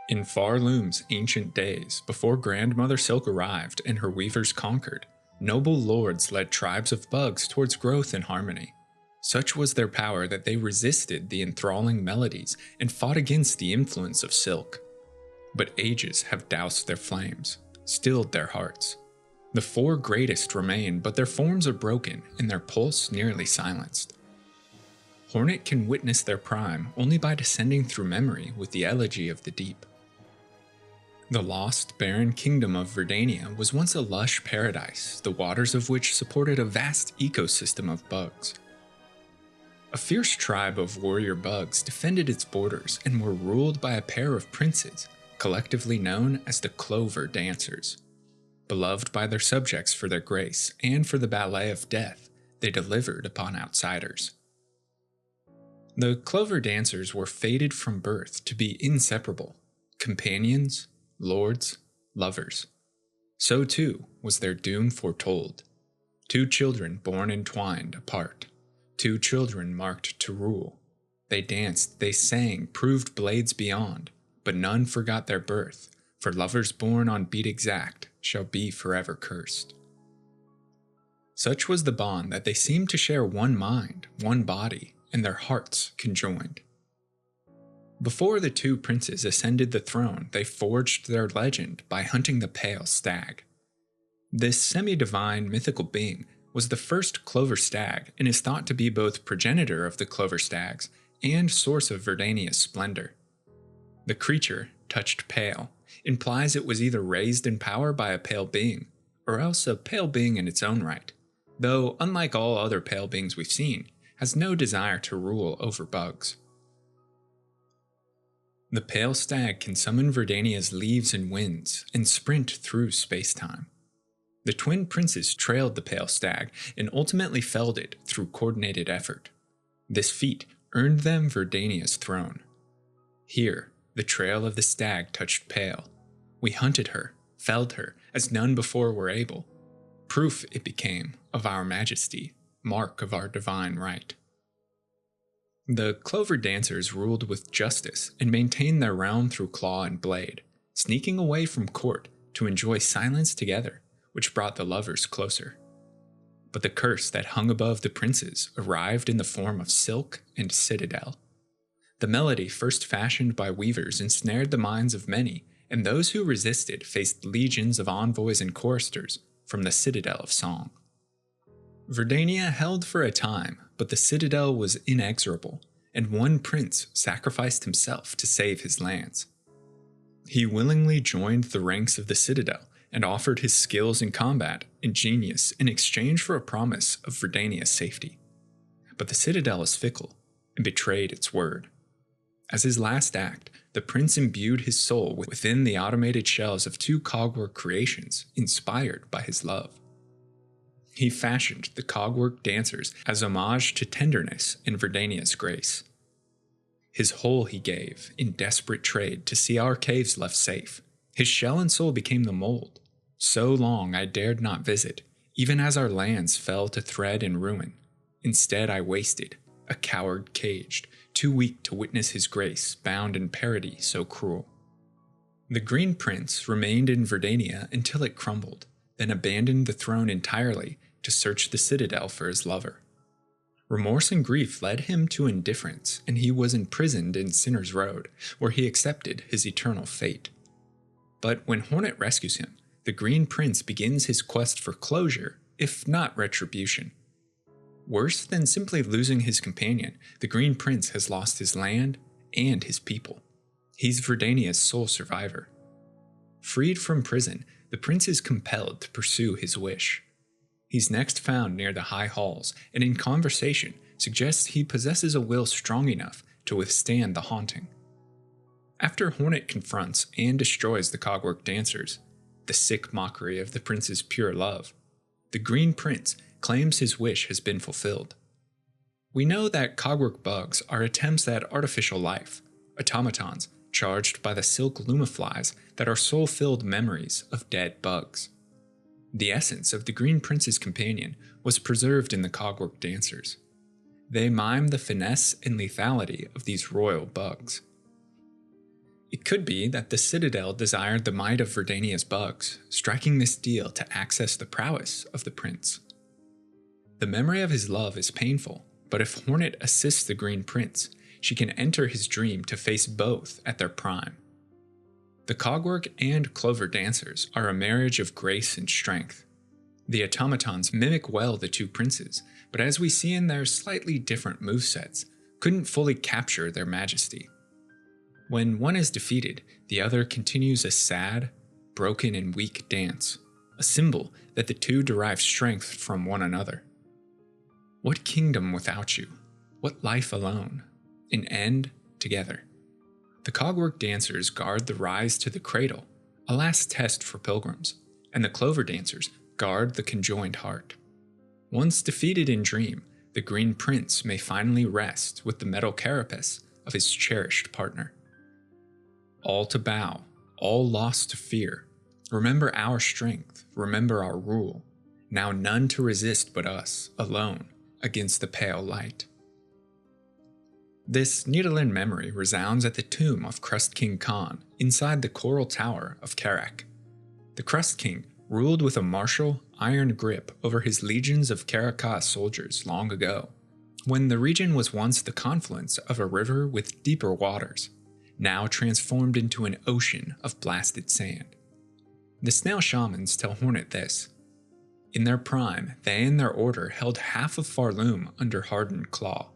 In far looms ancient days, before Grandmother Silk arrived and her weavers conquered, noble lords led tribes of bugs towards growth and harmony. Such was their power that they resisted the enthralling melodies and fought against the influence of silk. But ages have doused their flames, stilled their hearts. The four greatest remain, but their forms are broken and their pulse nearly silenced. Hornet can witness their prime only by descending through memory with the elegy of the deep. The lost, barren kingdom of Verdania was once a lush paradise, the waters of which supported a vast ecosystem of bugs. A fierce tribe of warrior bugs defended its borders and were ruled by a pair of princes, collectively known as the Clover Dancers. Beloved by their subjects for their grace and for the ballet of death, they delivered upon outsiders. The Clover Dancers were fated from birth to be inseparable, companions, lords, lovers. So too was their doom foretold. Two children born entwined apart. Two children marked to rule. They danced, they sang, proved blades beyond, but none forgot their birth, for lovers born on beat exact shall be forever cursed. Such was the bond that they seemed to share one mind, one body, and their hearts conjoined. Before the two princes ascended the throne, they forged their legend by hunting the pale stag. This semi-divine mythical being was the first clover stag and is thought to be both progenitor of the clover stags and source of Verdania's splendor. The creature, touched pale, implies it was either raised in power by a pale being, or else a pale being in its own right, though unlike all other pale beings we've seen, has no desire to rule over bugs. The pale stag can summon Verdania's leaves and winds and sprint through space-time. The twin princes trailed the pale stag and ultimately felled it through coordinated effort. This feat earned them Verdania's throne. Here, the trail of the stag touched pale. We hunted her, felled her, as none before were able. Proof it became of our majesty, mark of our divine right. The Clover Dancers ruled with justice and maintained their realm through claw and blade, sneaking away from court to enjoy silence together, which brought the lovers closer. But the curse that hung above the princes arrived in the form of Silk and Citadel. The melody first fashioned by weavers ensnared the minds of many, and those who resisted faced legions of envoys and choristers from the Citadel of Song. Verdania held for a time, but the Citadel was inexorable, and one prince sacrificed himself to save his lands. He willingly joined the ranks of the Citadel and offered his skills in combat and genius in exchange for a promise of Verdania's safety. But the Citadel is fickle and betrayed its word. As his last act, the prince imbued his soul within the automated shells of two cogwork creations inspired by his love. He fashioned the cogwork dancers as homage to tenderness and Verdania's grace. His whole he gave, in desperate trade, to see our caves left safe. His shell and soul became the mold. So long I dared not visit, even as our lands fell to thread and ruin. Instead I wasted, a coward caged, too weak to witness his grace, bound in parody so cruel. The Green Prince remained in Verdania until it crumbled, then abandoned the throne entirely to search the Citadel for his lover. Remorse and grief led him to indifference, and he was imprisoned in Sinner's Road, where he accepted his eternal fate. But when Hornet rescues him, the Green Prince begins his quest for closure, if not retribution. Worse than simply losing his companion, the Green Prince has lost his land and his people. He's Verdania's sole survivor. Freed from prison, the prince is compelled to pursue his wish. He's next found near the high halls, and in conversation suggests he possesses a will strong enough to withstand the haunting. After Hornet confronts and destroys the cogwork dancers, the sick mockery of the prince's pure love, the Green Prince claims his wish has been fulfilled. We know that cogwork bugs are attempts at artificial life, automatons charged by the silk lumaflies that are soul-filled memories of dead bugs. The essence of the Green Prince's companion was preserved in the cogwork dancers. They mime the finesse and lethality of these royal bugs. It could be that the Citadel desired the might of Verdania's bugs, striking this deal to access the prowess of the prince. The memory of his love is painful, but if Hornet assists the Green Prince, she can enter his dream to face both at their prime. The Cogwork and Clover Dancers are a marriage of grace and strength. The automatons mimic well the two princes, but as we see in their slightly different movesets, couldn't fully capture their majesty. When one is defeated, the other continues a sad, broken and weak dance, a symbol that the two derive strength from one another. What kingdom without you? What life alone? An end together. The Cogwork Dancers guard the rise to the cradle, a last test for pilgrims, and the Clover Dancers guard the conjoined heart. Once defeated in dream, the Green Prince may finally rest with the metal carapace of his cherished partner. All to bow, all lost to fear. Remember our strength, remember our rule. Now none to resist but us, alone, against the pale light. This Nidalee memory resounds at the tomb of Crust King Khan inside the Coral Tower of Karak. The Crust King ruled with a martial, iron grip over his legions of Karakah soldiers long ago, when the region was once the confluence of a river with deeper waters, now transformed into an ocean of blasted sand. The snail shamans tell Hornet this. In their prime, they and their order held half of Farloom under hardened claw.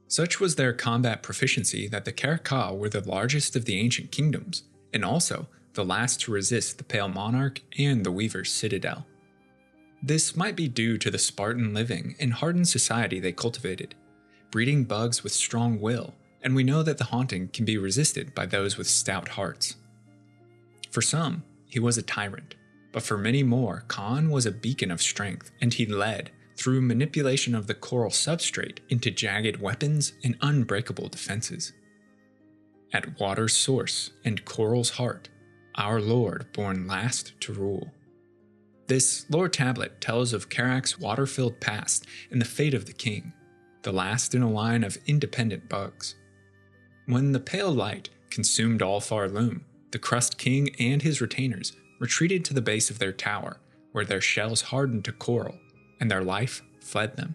Such was their combat proficiency that the Karakah were the largest of the ancient kingdoms, and also the last to resist the Pale Monarch and the Weaver's Citadel. This might be due to the Spartan living and hardened society they cultivated, breeding bugs with strong will, and we know that the haunting can be resisted by those with stout hearts. For some, he was a tyrant, but for many more, Khan was a beacon of strength, and he led, through manipulation of the coral substrate, into jagged weapons and unbreakable defenses. At water's source and coral's heart, our Lord born last to rule. This lore tablet tells of Karak's water-filled past and the fate of the king, the last in a line of independent bugs. When the pale light consumed all Farloom, the Crust King and his retainers retreated to the base of their tower, where their shells hardened to coral, and their life fled them.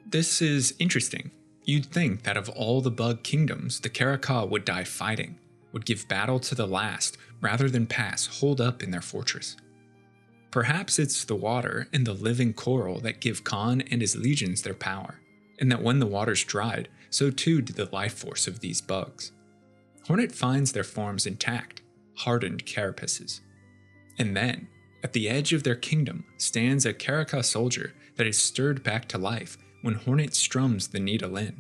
This is interesting. You'd think that of all the bug kingdoms, the Karakah would die fighting, would give battle to the last, rather than pass holed up in their fortress. Perhaps it's the water and the living coral that give Khan and his legions their power, and that when the waters dried, so too did the life force of these bugs. Hornet finds their forms intact, hardened carapaces. And then, at the edge of their kingdom, stands a Karakah soldier that is stirred back to life when Hornet strums the Nidalee.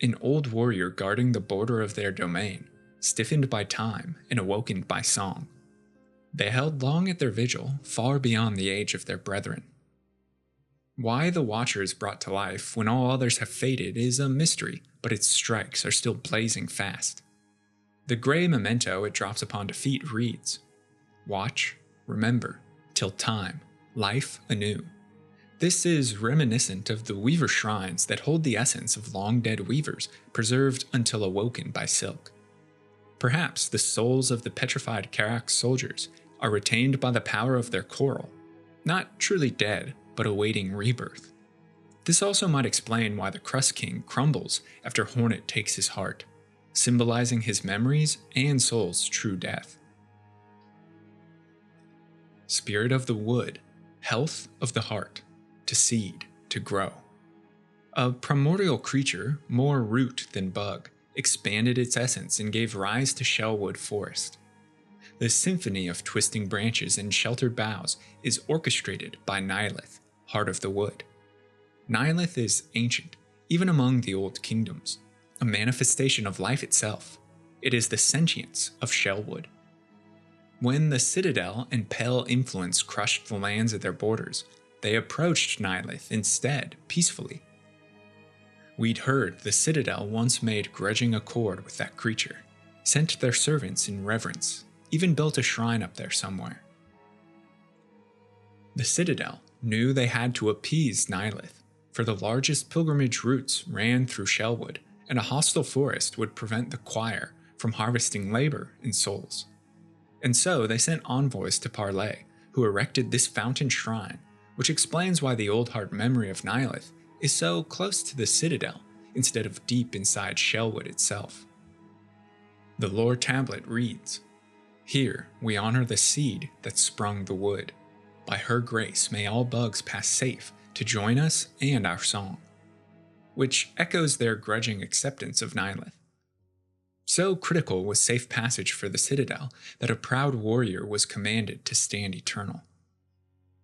An old warrior guarding the border of their domain, stiffened by time and awoken by song. They held long at their vigil, far beyond the age of their brethren. Why the Watcher is brought to life when all others have faded is a mystery, but its strikes are still blazing fast. The gray memento it drops upon defeat reads, "Watch, remember, till time, life anew." This is reminiscent of the Weaver shrines that hold the essence of long-dead weavers preserved until awoken by silk. Perhaps the souls of the petrified Karak soldiers are retained by the power of their coral, not truly dead, but awaiting rebirth. This also might explain why the Crust King crumbles after Hornet takes his heart, symbolizing his memories and soul's true death. Spirit of the wood, health of the heart, to seed, to grow. A primordial creature, more root than bug, expanded its essence and gave rise to Shellwood Forest. The symphony of twisting branches and sheltered boughs is orchestrated by Nihilith, heart of the wood. Nihilith is ancient, even among the old kingdoms, a manifestation of life itself. It is the sentience of Shellwood. When the Citadel and Pale influence crushed the lands at their borders, they approached Nihilith instead, peacefully. We'd heard the Citadel once made grudging accord with that creature, sent their servants in reverence, even built a shrine up there somewhere. The Citadel knew they had to appease Nihilith, for the largest pilgrimage routes ran through Shellwood, and a hostile forest would prevent the choir from harvesting labor and souls. And so they sent envoys to Parley, who erected this fountain shrine, which explains why the Old Heart memory of Nihilith is so close to the Citadel instead of deep inside Shellwood itself. The lore tablet reads, "Here we honor the seed that sprung the wood. By her grace may all bugs pass safe to join us and our song," which echoes their grudging acceptance of Nihilith. So critical was safe passage for the Citadel that a proud warrior was commanded to stand eternal.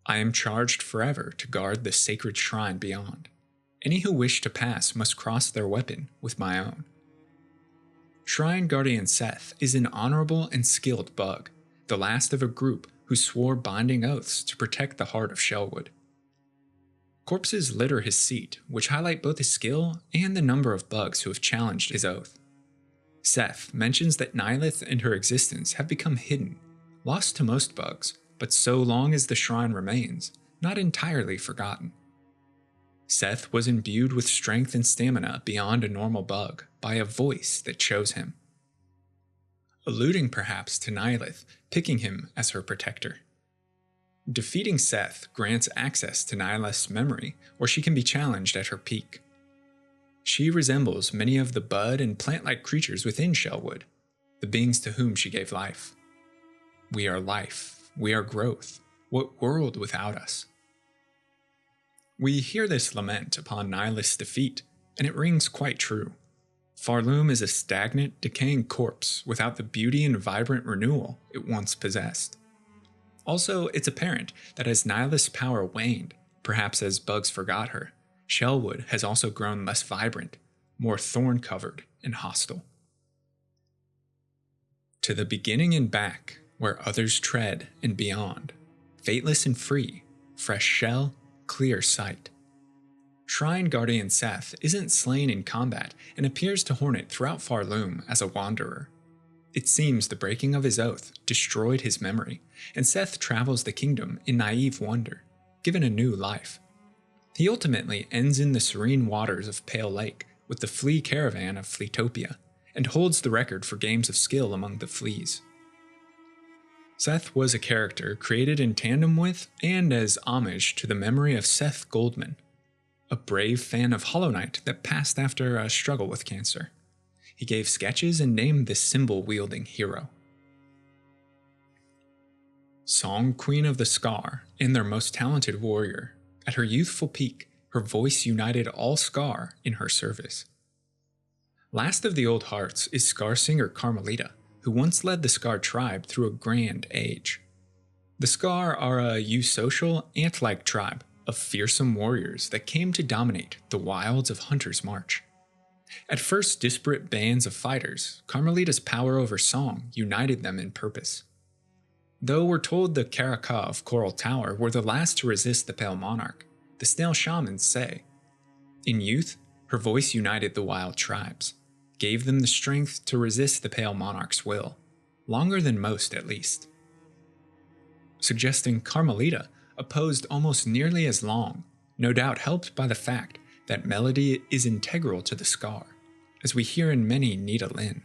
"I am charged forever to guard the sacred shrine beyond. Any who wish to pass must cross their weapon with my own." Shrine Guardian Seth is an honorable and skilled bug, the last of a group who swore binding oaths to protect the heart of Shellwood. Corpses litter his seat, which highlight both his skill and the number of bugs who have challenged his oath. Seth mentions that Nihilith and her existence have become hidden, lost to most bugs, but so long as the shrine remains, not entirely forgotten. Seth was imbued with strength and stamina beyond a normal bug by a voice that chose him, alluding perhaps to Nihilith picking him as her protector. Defeating Seth grants access to Nihilith's memory, where she can be challenged at her peak. She resembles many of the bud and plant-like creatures within Shellwood, the beings to whom she gave life. We are life, we are growth, what world without us? We hear this lament upon Nihilith's defeat, and it rings quite true. Farloom is a stagnant, decaying corpse without the beauty and vibrant renewal it once possessed. Also, it's apparent that as Nihilith's power waned, perhaps as bugs forgot her, Shellwood has also grown less vibrant, more thorn-covered and hostile. To the beginning and back, where others tread and beyond, fateless and free, fresh shell, clear sight. Shrine Guardian Seth isn't slain in combat and appears to Hornet throughout Farloom as a wanderer. It seems the breaking of his oath destroyed his memory, and Seth travels the kingdom in naive wonder, given a new life. He ultimately ends in the serene waters of Pale Lake with the flea caravan of Fleetopia, and holds the record for games of skill among the fleas. Seth was a character created in tandem with and as homage to the memory of Seth Goldman, a brave fan of Hollow Knight that passed after a struggle with cancer. He gave sketches and named this symbol-wielding hero. Song Queen of the Scar and their most talented warrior, at her youthful peak, her voice united all Scar in her service. Last of the Old Hearts is Scar singer Carmelita, who once led the Scar tribe through a grand age. The Scar are a eusocial, ant-like tribe of fearsome warriors that came to dominate the wilds of Hunter's March. At first disparate bands of fighters, Carmelita's power over song united them in purpose. Though we're told the Karaka of Coral Tower were the last to resist the Pale Monarch, the Snail Shamans say, in youth, her voice united the wild tribes, gave them the strength to resist the Pale Monarch's will, longer than most at least. Suggesting Carmelita opposed almost nearly as long, no doubt helped by the fact that melody is integral to the Scar, as we hear in many Nita Lin.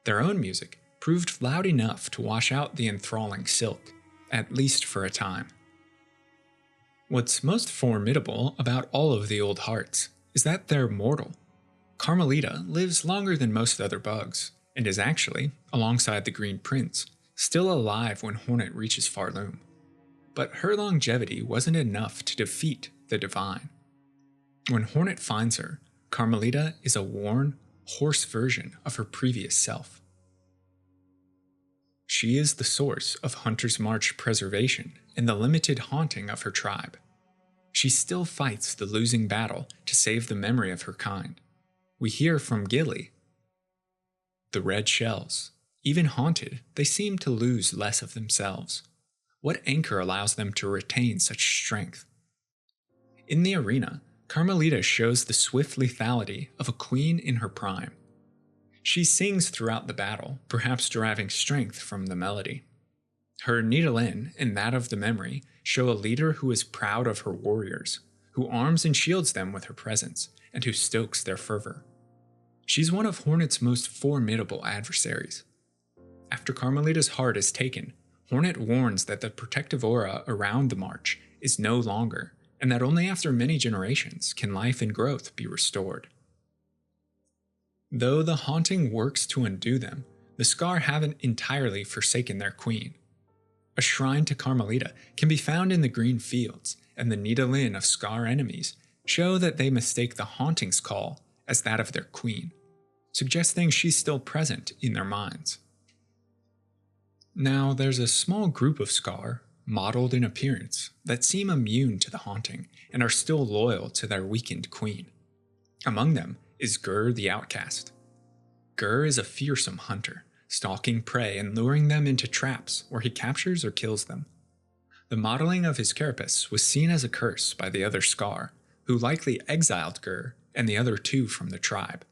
Their own music proved loud enough to wash out the enthralling Silk, at least for a time. What's most formidable about all of the Old Hearts is that they're mortal. Carmelita lives longer than most other bugs, and is actually, alongside the Green Prince, still alive when Hornet reaches Farloom. But her longevity wasn't enough to defeat the Divine. When Hornet finds her, Carmelita is a worn, hoarse version of her previous self. She is the source of Hunter's March preservation and the limited haunting of her tribe. She still fights the losing battle to save the memory of her kind. We hear from Gilly. The red shells, even haunted, they seem to lose less of themselves. What anchor allows them to retain such strength? In the arena, Carmelita shows the swift lethality of a queen in her prime. She sings throughout the battle, perhaps deriving strength from the melody. Her Nidalin and that of the memory show a leader who is proud of her warriors, who arms and shields them with her presence, and who stokes their fervor. She's one of Hornet's most formidable adversaries. After Carmelita's heart is taken, Hornet warns that the protective aura around the march is no longer, and that only after many generations can life and growth be restored. Though the haunting works to undo them, the Scar haven't entirely forsaken their queen. A shrine to Carmelita can be found in the green fields, and the Nidalee of Scar enemies show that they mistake the haunting's call as that of their queen, suggesting she's still present in their minds. Now, there's a small group of Scar, mottled in appearance, that seem immune to the haunting and are still loyal to their weakened queen. Among them is Gur the Outcast. Gur is a fearsome hunter, stalking prey and luring them into traps where he captures or kills them. The modeling of his carapace was seen as a curse by the other Scar, who likely exiled Gur and the other two from the tribe,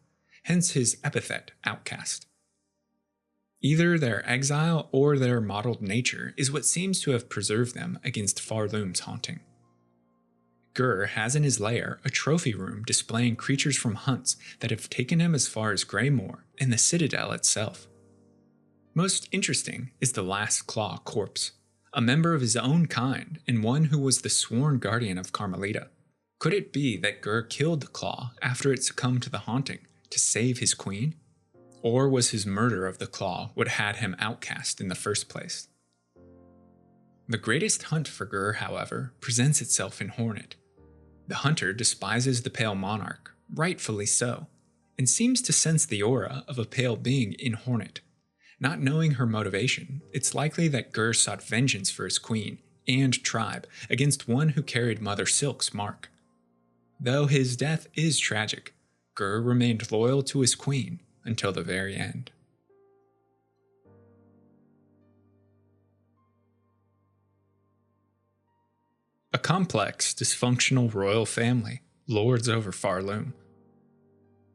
hence his epithet, Outcast. Either their exile or their mottled nature is what seems to have preserved them against Farloom's haunting. Gur has in his lair a trophy room displaying creatures from hunts that have taken him as far as Greymoor and the Citadel itself. Most interesting is the Last Claw corpse, a member of his own kind and one who was the sworn guardian of Carmelita. Could it be that Gur killed the Claw after it succumbed to the haunting to save his queen? Or was his murder of the Claw what had him outcast in the first place? The greatest hunt for Gur, however, presents itself in Hornet. The hunter despises the Pale Monarch, rightfully so, and seems to sense the aura of a pale being in Hornet. Not knowing her motivation, it's likely that Gur sought vengeance for his queen and tribe against one who carried Mother Silk's mark. Though his death is tragic, Gur remained loyal to his queen until the very end. A complex, dysfunctional royal family lords over Farloom.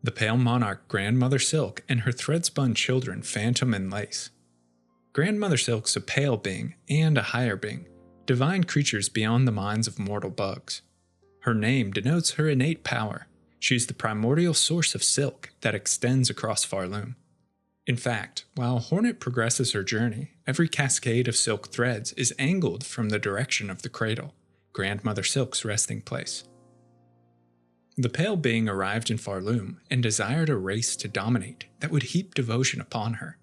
The Pale Monarch Grandmother Silk and her thread-spun children Phantom and Lace. Grandmother Silk's a pale being and a higher being, divine creatures beyond the minds of mortal bugs. Her name denotes her innate power. She's the primordial source of silk that extends across Farloom. In fact, while Hornet progresses her journey, every cascade of silk threads is angled from the direction of the cradle, Grandmother Silk's resting place. The pale being arrived in Farloom and desired a race to dominate that would heap devotion upon her,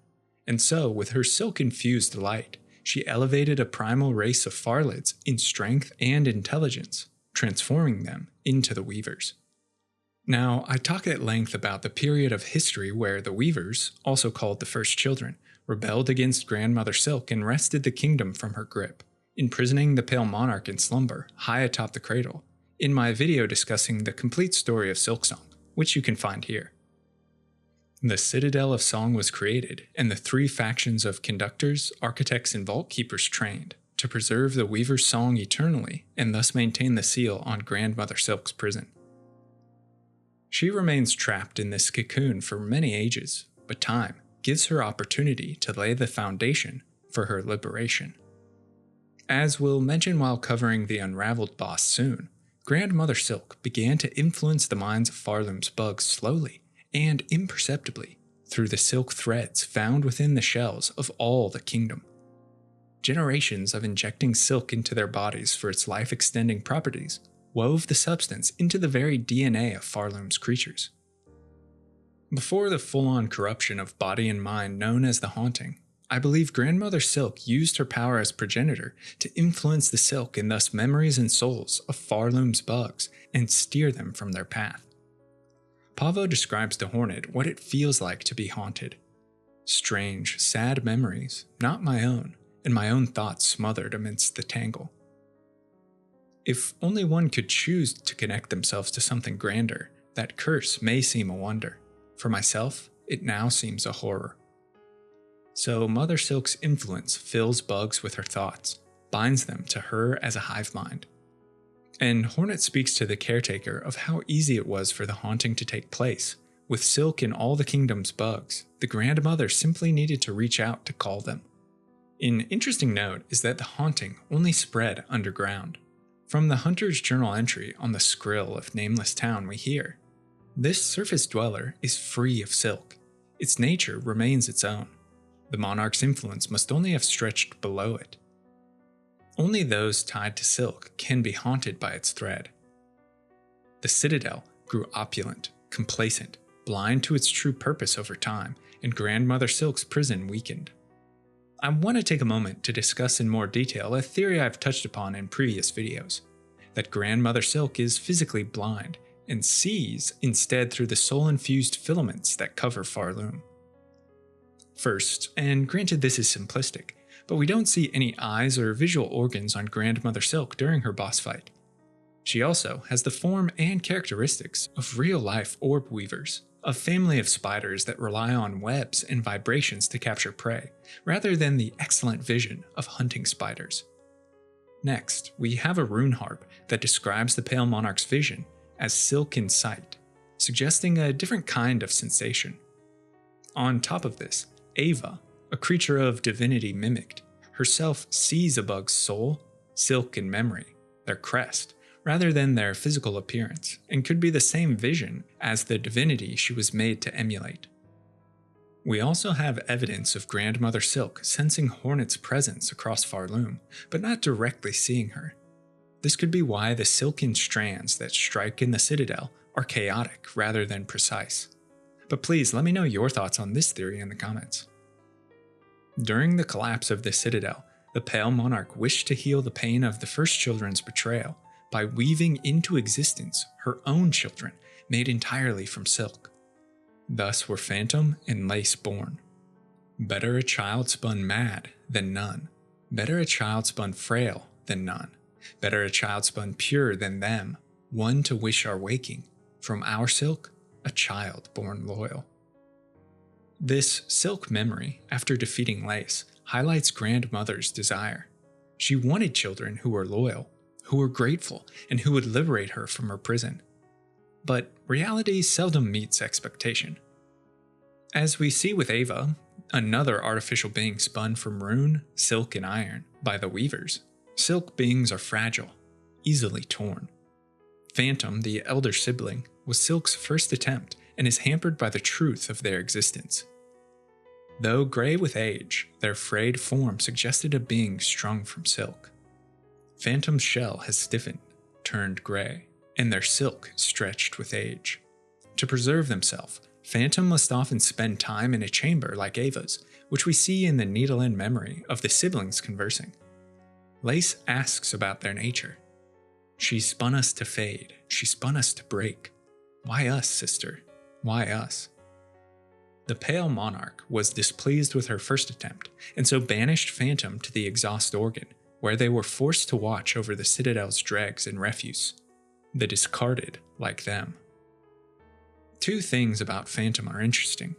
and so, with her silk-infused light, she elevated a primal race of Farlids in strength and intelligence, transforming them into the Weavers. Now, I talk at length about the period of history where the Weavers, also called the First Children, rebelled against Grandmother Silk and wrested the kingdom from her grip, imprisoning the Pale Monarch in slumber high atop the cradle, in my video discussing the complete story of Silksong, which you can find here. The Citadel of Song was created, and the three factions of conductors, architects, and vault keepers trained to preserve the Weaver's song eternally and thus maintain the seal on Grandmother Silk's prison. She remains trapped in this cocoon for many ages, but time gives her opportunity to lay the foundation for her liberation. As we'll mention while covering the Unraveled boss soon, Grandmother Silk began to influence the minds of Farloom's bugs slowly and imperceptibly through the silk threads found within the shells of all the kingdom. Generations of injecting silk into their bodies for its life-extending properties wove the substance into the very DNA of Farloom's creatures. Before the full-on corruption of body and mind known as the Haunting, I believe Grandmother Silk used her power as progenitor to influence the silk and thus memories and souls of Farloom's bugs and steer them from their path. Pavo describes to Hornet what it feels like to be haunted. Strange, sad memories, not my own, and my own thoughts smothered amidst the tangle. If only one could choose to connect themselves to something grander, that curse may seem a wonder. For myself, it now seems a horror. So Mother Silk's influence fills bugs with her thoughts, binds them to her as a hive mind. And Hornet speaks to the caretaker of how easy it was for the haunting to take place. With Silk in all the kingdom's bugs, the Grandmother simply needed to reach out to call them. An interesting note is that the haunting only spread underground. From the Hunter's journal entry on the Skrill of Nameless Town we hear, This surface dweller is free of silk. Its nature remains its own. The monarch's influence must only have stretched below it. Only those tied to silk can be haunted by its thread. The Citadel grew opulent, complacent, blind to its true purpose over time, and Grandmother Silk's prison weakened. I want to take a moment to discuss in more detail a theory I've touched upon in previous videos, that Grandmother Silk is physically blind and sees instead through the soul-infused filaments that cover Farloom. First, and granted this is simplistic, but we don't see any eyes or visual organs on Grandmother Silk during her boss fight. She also has the form and characteristics of real-life orb weavers, a family of spiders that rely on webs and vibrations to capture prey, rather than the excellent vision of hunting spiders. Next, we have a rune harp that describes the Pale Monarch's vision as silken sight, suggesting a different kind of sensation. On top of this, Eva, a creature of divinity mimicked, herself sees a bug's soul, silk, and memory, their crest, rather than their physical appearance, and could be the same vision as the divinity she was made to emulate. We also have evidence of Grandmother Silk sensing Hornet's presence across Farloom, but not directly seeing her. This could be why the silken strands that strike in the Citadel are chaotic rather than precise. But please let me know your thoughts on this theory in the comments. During the collapse of the Citadel, the Pale Monarch wished to heal the pain of the first children's betrayal by weaving into existence her own children made entirely from silk. Thus were Phantom and Lace born. Better a child spun mad than none. Better a child spun frail than none. Better a child spun pure than them, one to wish our waking. From our silk, a child born loyal. This silk memory, after defeating Lace, highlights Grandmother's desire. She wanted children who were loyal, who were grateful, and who would liberate her from her prison. But reality seldom meets expectation. As we see with Eva, another artificial being spun from rune, silk, and iron by the weavers, silk beings are fragile, easily torn. Phantom, the elder sibling, was Silk's first attempt and is hampered by the truth of their existence. Though gray with age, their frayed form suggested a being strung from silk. Phantom's shell has stiffened, turned gray, and their silk stretched with age. To preserve themselves, Phantom must often spend time in a chamber like Eva's, which we see in the needle and memory of the siblings conversing. Lace asks about their nature. She spun us to fade, she spun us to break. Why us, sister? Why us? The Pale Monarch was displeased with her first attempt, and so banished Phantom to the exhaust organ, where they were forced to watch over the Citadel's dregs and refuse, the discarded like them. Two things about Phantom are interesting.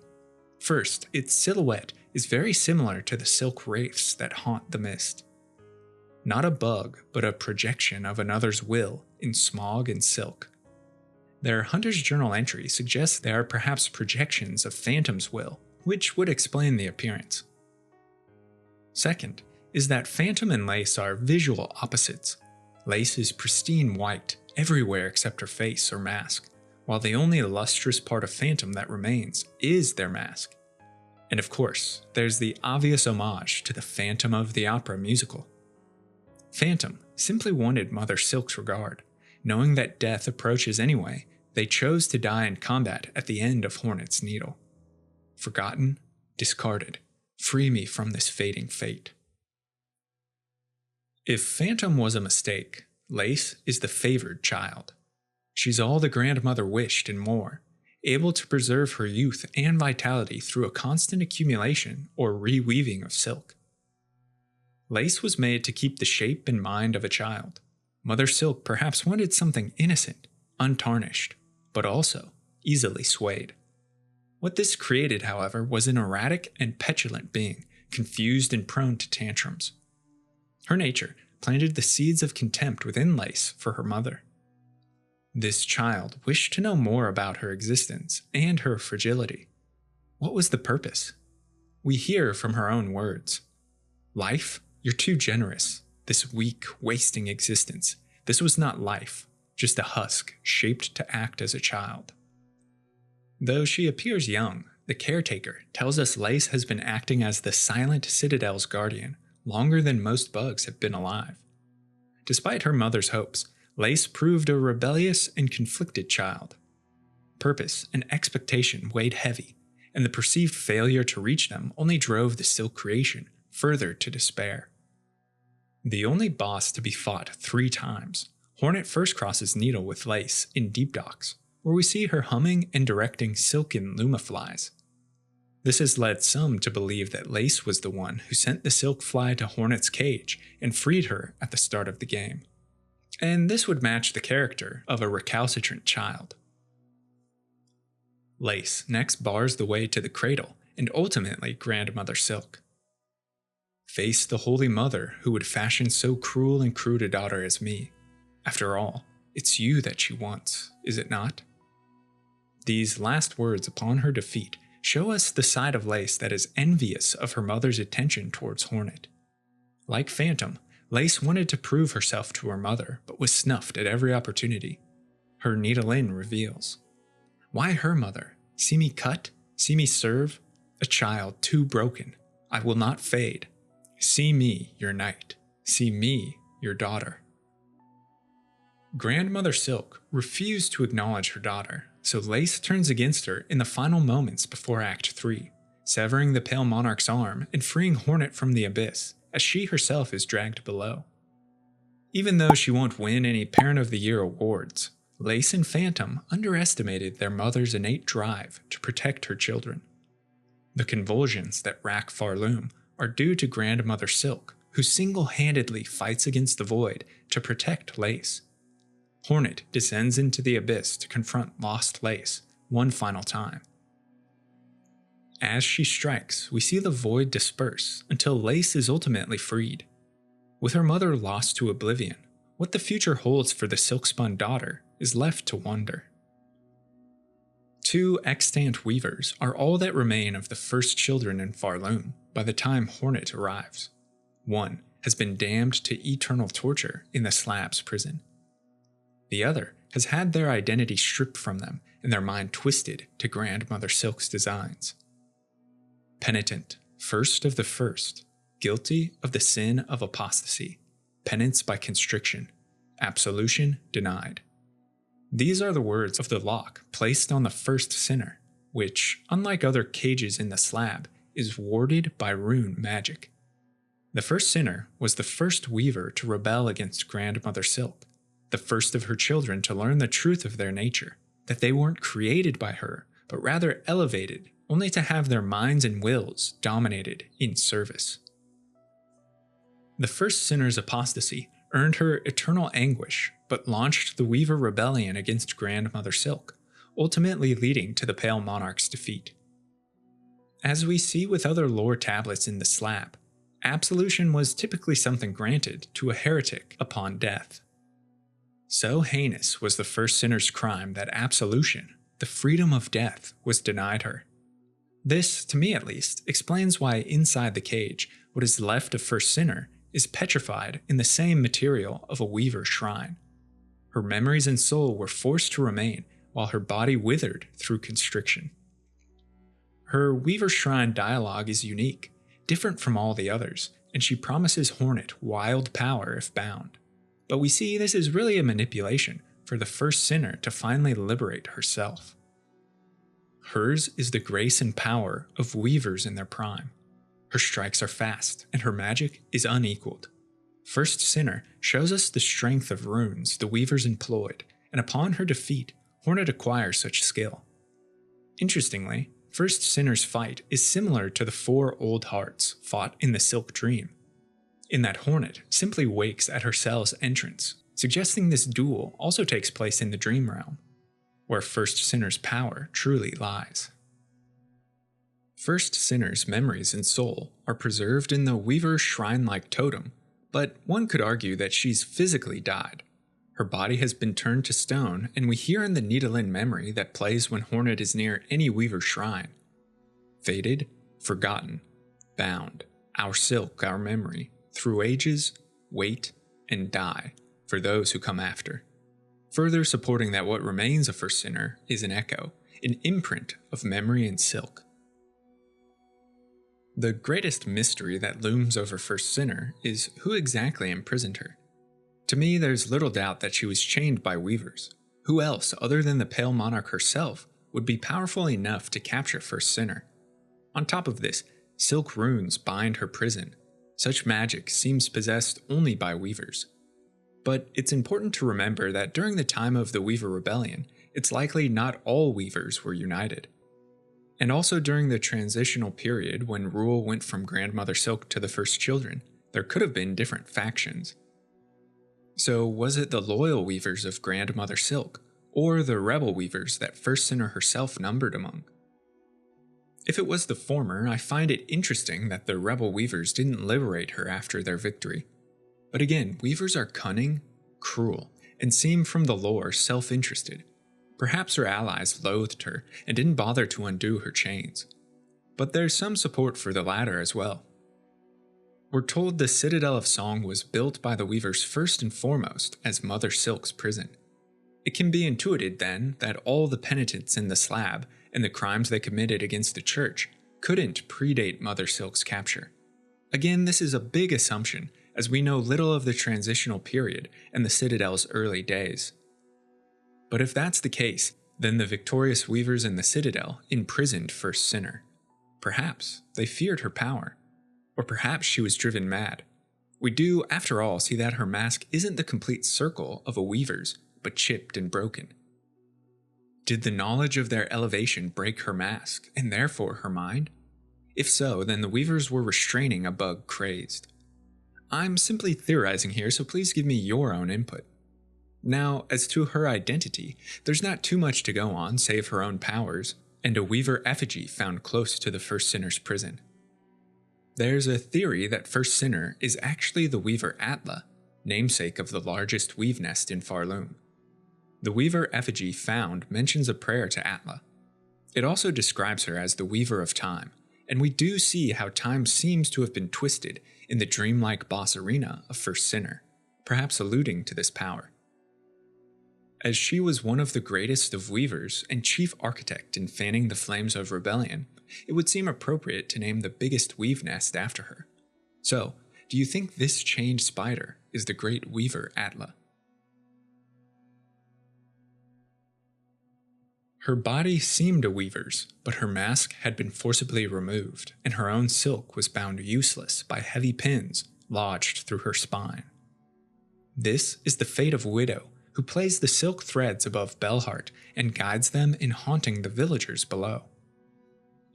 First, its silhouette is very similar to the silk wraiths that haunt the mist. Not a bug, but a projection of another's will in smog and silk. Their Hunter's Journal entry suggests they are perhaps projections of Phantom's will, which would explain the appearance. Second, is that Phantom and Lace are visual opposites. Lace is pristine white, everywhere except her face or mask, while the only lustrous part of Phantom that remains is their mask. And of course, there's the obvious homage to the Phantom of the Opera musical. Phantom simply wanted Mother Silk's regard. Knowing that death approaches anyway, they chose to die in combat at the end of Hornet's Needle. Forgotten, discarded, free me from this fading fate. If Phantom was a mistake, Lace is the favored child. She's all the Grandmother wished and more, able to preserve her youth and vitality through a constant accumulation or reweaving of silk. Lace was made to keep the shape and mind of a child. Mother Silk perhaps wanted something innocent, untarnished, but also easily swayed. What this created, however, was an erratic and petulant being, confused and prone to tantrums. Her nature planted the seeds of contempt within Lace for her mother. This child wished to know more about her existence and her fragility. What was the purpose? We hear from her own words. Life? You're too generous. This weak, wasting existence. This was not life, just a husk shaped to act as a child. Though she appears young, the caretaker tells us Lace has been acting as the silent Citadel's guardian longer than most bugs have been alive. Despite her mother's hopes, Lace proved a rebellious and conflicted child. Purpose and expectation weighed heavy, and the perceived failure to reach them only drove the Silk creation further to despair. The only boss to be fought 3 times, Hornet first crosses Needle with Lace in Deep Docks, where we see her humming and directing silken lumaflies. This has led some to believe that Lace was the one who sent the silk fly to Hornet's cage and freed her at the start of the game. And this would match the character of a recalcitrant child. Lace next bars the way to the cradle and ultimately Grandmother Silk. Face the Holy Mother who would fashion so cruel and crude a daughter as me. After all, it's you that she wants, is it not? These last words upon her defeat show us the side of Lace that is envious of her mother's attention towards Hornet. Like Phantom, Lace wanted to prove herself to her mother, but was snuffed at every opportunity. Her Needle-In reveals. Why her mother? See me cut? See me serve? A child too broken. I will not fade. See me, your knight. See me, your daughter. Grandmother Silk refused to acknowledge her daughter, so Lace turns against her in the final moments before Act 3, severing the Pale Monarch's arm and freeing Hornet from the abyss, as she herself is dragged below. Even though she won't win any Parent of the Year awards, Lace and Phantom underestimated their mother's innate drive to protect her children. The convulsions that rack Farloom are due to Grandmother Silk, who single-handedly fights against the void to protect Lace. Hornet descends into the abyss to confront lost Lace one final time. As she strikes, we see the void disperse until Lace is ultimately freed. With her mother lost to oblivion, what the future holds for the Silkspun daughter is left to wonder. 2 extant weavers are all that remain of the first children in Farloom by the time Hornet arrives. One has been damned to eternal torture in the Slabs prison. The other has had their identity stripped from them and their mind twisted to Grandmother Silk's designs. Penitent, first of the first, guilty of the sin of apostasy, penance by constriction, absolution denied. These are the words of the lock placed on the first sinner, which, unlike other cages in the slab, is warded by rune magic. The first sinner was the first weaver to rebel against Grandmother Silk, the first of her children to learn the truth of their nature, that they weren't created by her, but rather elevated, only to have their minds and wills dominated in service. The first sinner's apostasy earned her eternal anguish, but launched the Weaver rebellion against Grandmother Silk, ultimately leading to the Pale Monarch's defeat. As we see with other lore tablets in the slab, absolution was typically something granted to a heretic upon death. So heinous was the first sinner's crime that absolution, the freedom of death, was denied her. This, to me at least, explains why inside the cage, what is left of first sinner is petrified in the same material of a weaver's shrine. Her memories and soul were forced to remain while her body withered through constriction. Her weaver shrine dialogue is unique, different from all the others, and she promises Hornet wild power if bound. But we see this is really a manipulation for the first sinner to finally liberate herself. Hers is the grace and power of weavers in their prime. Her strikes are fast, and her magic is unequaled. First Sinner shows us the strength of runes the weavers employed, and upon her defeat, Hornet acquires such skill. Interestingly, First Sinner's fight is similar to the 4 Old Hearts fought in the Silk Dream, in that Hornet simply wakes at her cell's entrance, suggesting this duel also takes place in the Dream Realm, where First Sinner's power truly lies. First Sinner's memories and soul are preserved in the Weaver's shrine-like totem, but one could argue that she's physically died. Her body has been turned to stone, and we hear in the Needle-In memory that plays when Hornet is near any Weaver shrine. Faded, forgotten, bound, our silk, our memory, through ages, wait, and die, for those who come after. Further supporting that what remains of First Sinner is an echo, an imprint of memory and silk. The greatest mystery that looms over First Sinner is who exactly imprisoned her. To me, there's little doubt that she was chained by weavers. Who else, other than the Pale Monarch herself, would be powerful enough to capture First Sinner? On top of this, silk runes bind her prison. Such magic seems possessed only by weavers. But it's important to remember that during the time of the Weaver Rebellion, it's likely not all weavers were united. And also during the transitional period when rule went from Grandmother Silk to the First Children, there could have been different factions. So was it the loyal weavers of Grandmother Silk, or the rebel weavers that First Sinner herself numbered among? If it was the former, I find it interesting that the rebel weavers didn't liberate her after their victory. But again, weavers are cunning, cruel, and seem from the lore self-interested. Perhaps her allies loathed her and didn't bother to undo her chains. But there's some support for the latter as well. We're told the Citadel of Song was built by the weavers first and foremost as Mother Silk's prison. It can be intuited then that all the penitents in the slab and the crimes they committed against the church couldn't predate Mother Silk's capture. Again, this is a big assumption, as we know little of the transitional period and the Citadel's early days. But if that's the case, then the victorious weavers in the Citadel imprisoned First Sinner. Perhaps they feared her power, or perhaps she was driven mad. We do, after all, see that her mask isn't the complete circle of a weaver's, but chipped and broken. Did the knowledge of their elevation break her mask, and therefore her mind? If so, then the weavers were restraining a bug crazed. I'm simply theorizing here, so please give me your own input. Now, as to her identity, there's not too much to go on save her own powers, and a weaver effigy found close to the First Sinner's prison. There's a theory that First Sinner is actually the weaver Atla, namesake of the largest weave nest in Farloom. The weaver effigy found mentions a prayer to Atla. It also describes her as the weaver of time, and we do see how time seems to have been twisted in the dreamlike boss arena of First Sinner, perhaps alluding to this power. As she was one of the greatest of weavers and chief architect in fanning the flames of rebellion, it would seem appropriate to name the biggest weave nest after her. So, do you think this chained spider is the great weaver Atla? Her body seemed a weaver's, but her mask had been forcibly removed, and her own silk was bound useless by heavy pins lodged through her spine. This is the fate of Widow, who plays the silk threads above Bellheart and guides them in haunting the villagers below.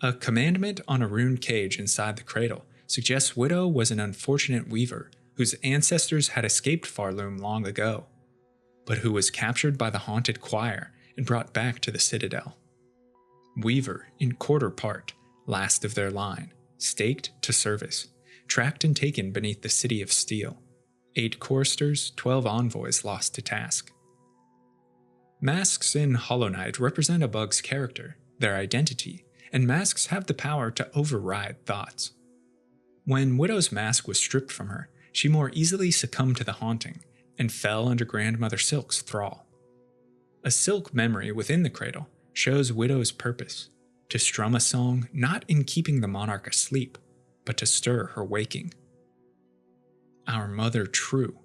A commandment on a rune cage inside the cradle suggests Widow was an unfortunate weaver whose ancestors had escaped Farloom long ago, but who was captured by the haunted choir and brought back to the Citadel. Weaver in quarter part, last of their line, staked to service, tracked and taken beneath the city of steel. 8 choristers, 12 envoys lost to task. Masks in Hollow Knight represent a bug's character, their identity, and masks have the power to override thoughts. When Widow's mask was stripped from her, she more easily succumbed to the haunting and fell under Grandmother Silk's thrall. A silk memory within the cradle shows Widow's purpose, to strum a song not in keeping the monarch asleep, but to stir her waking. Our mother true,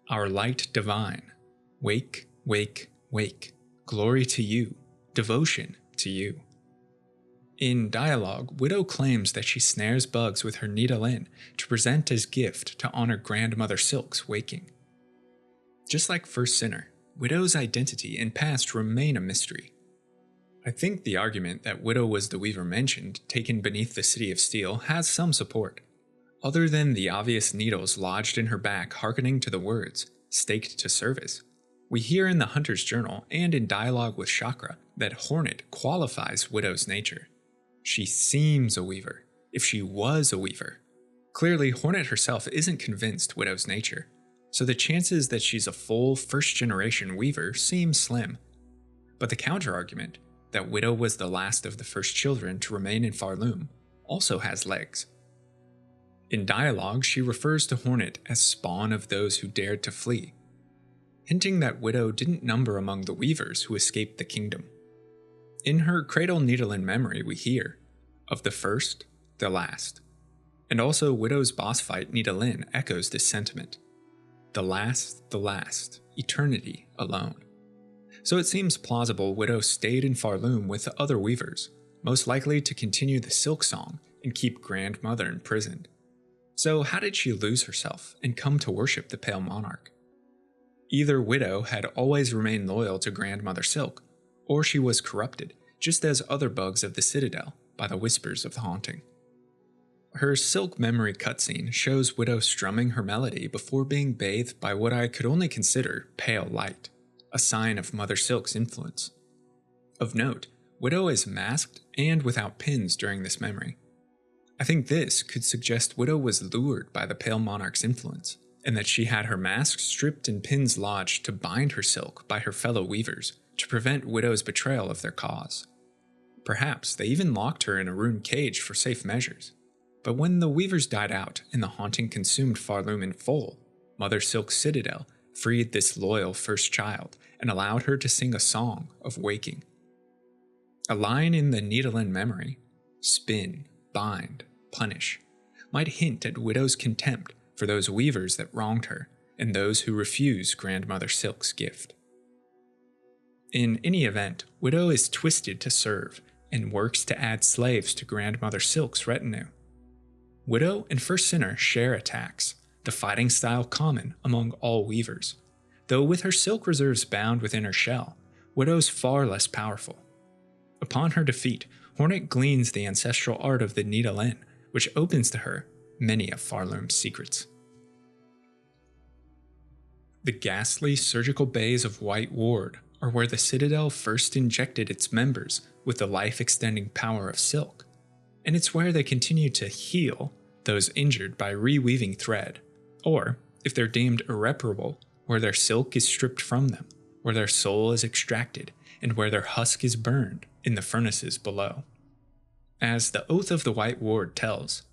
our light divine, wake, wake, wake, glory to you, devotion to you. In dialogue, Widow claims that she snares bugs with her needle in to present as gift to honor Grandmother Silk's waking. Just like First Sinner, Widow's identity and past remain a mystery. I think the argument that Widow was the weaver mentioned, taken beneath the City of Steel, has some support. Other than the obvious needles lodged in her back hearkening to the words, staked to service, we hear in the Hunter's Journal and in dialogue with Chakra that Hornet qualifies Widow's nature. She seems a weaver, if she was a weaver. Clearly, Hornet herself isn't convinced Widow's nature, so the chances that she's a full first-generation weaver seem slim. But the counter-argument, that Widow was the last of the first children to remain in Farloom, also has legs. In dialogue, she refers to Hornet as spawn of those who dared to flee, hinting that Widow didn't number among the weavers who escaped the kingdom. In her cradle needle-in memory we hear, "Of the first, the last." And also Widow's boss fight Needle-in echoes this sentiment. The last, eternity alone. So it seems plausible Widow stayed in Farloom with the other weavers, most likely to continue the Silksong and keep Grandmother imprisoned. So how did she lose herself and come to worship the Pale Monarch? Either Widow had always remained loyal to Grandmother Silk, or she was corrupted, just as other bugs of the Citadel, by the whispers of the haunting. Her Silk memory cutscene shows Widow strumming her melody before being bathed by what I could only consider pale light, a sign of Mother Silk's influence. Of note, Widow is masked and without pins during this memory. I think this could suggest Widow was lured by the Pale Monarch's influence, and that she had her mask stripped and pins lodged to bind her Silk by her fellow weavers to prevent Widow's betrayal of their cause. Perhaps they even locked her in a ruined cage for safe measures. But when the weavers died out and the haunting consumed Farloom in full, Mother Silk's Citadel freed this loyal first child and allowed her to sing a song of waking. A line in the Needle-in memory, "Spin, bind, punish," might hint at Widow's contempt for those weavers that wronged her and those who refused Grandmother Silk's gift. In any event, Widow is twisted to serve and works to add slaves to Grandmother Silk's retinue. Widow and First Sinner share attacks, the fighting style common among all weavers, though with her silk reserves bound within her shell, Widow's far less powerful. Upon her defeat, Hornet gleans the ancestral art of the Needle-in, which opens to her many of Farloom's secrets. The ghastly surgical bays of White Ward are where the Citadel first injected its members with the life-extending power of silk, and it's where they continue to heal those injured by reweaving thread, or, if they're deemed irreparable, where their silk is stripped from them, where their soul is extracted, and where their husk is burned in the furnaces below. As the Oath of the White Ward tells,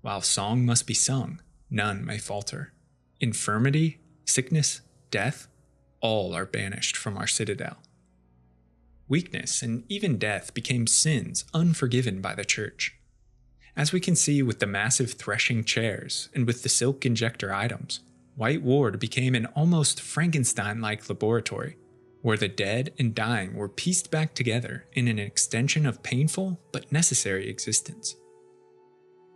while song must be sung, none may falter. Infirmity, sickness, death, all are banished from our Citadel. Weakness and even death became sins unforgiven by the Church. As we can see with the massive threshing chairs and with the silk injector items, White Ward became an almost Frankenstein-like laboratory, where the dead and dying were pieced back together in an extension of painful but necessary existence.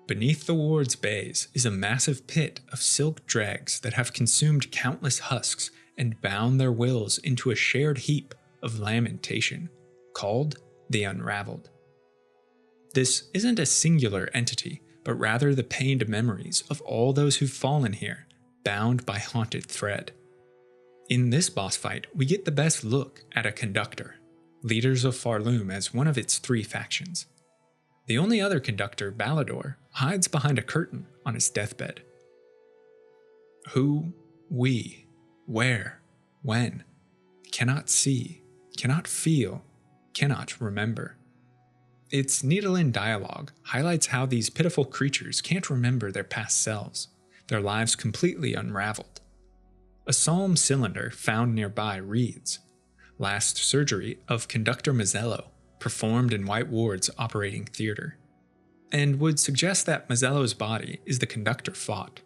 Beneath the ward's bays is a massive pit of silk dregs that have consumed countless husks and bound their wills into a shared heap of lamentation, called the Unraveled. This isn't a singular entity, but rather the pained memories of all those who've fallen here, bound by haunted thread. In this boss fight, we get the best look at a conductor, leaders of Farloom as one of its three factions. The only other conductor, Balador, hides behind a curtain on his deathbed. Who, we, where, when, cannot see, cannot feel, cannot remember. Its Needle-in dialogue highlights how these pitiful creatures can't remember their past selves, their lives completely unraveled. A psalm cylinder found nearby reads, "Last surgery of Conductor Mazzello, performed in White Ward's operating theater," and would suggest that Mazzello's body is the conductor fought.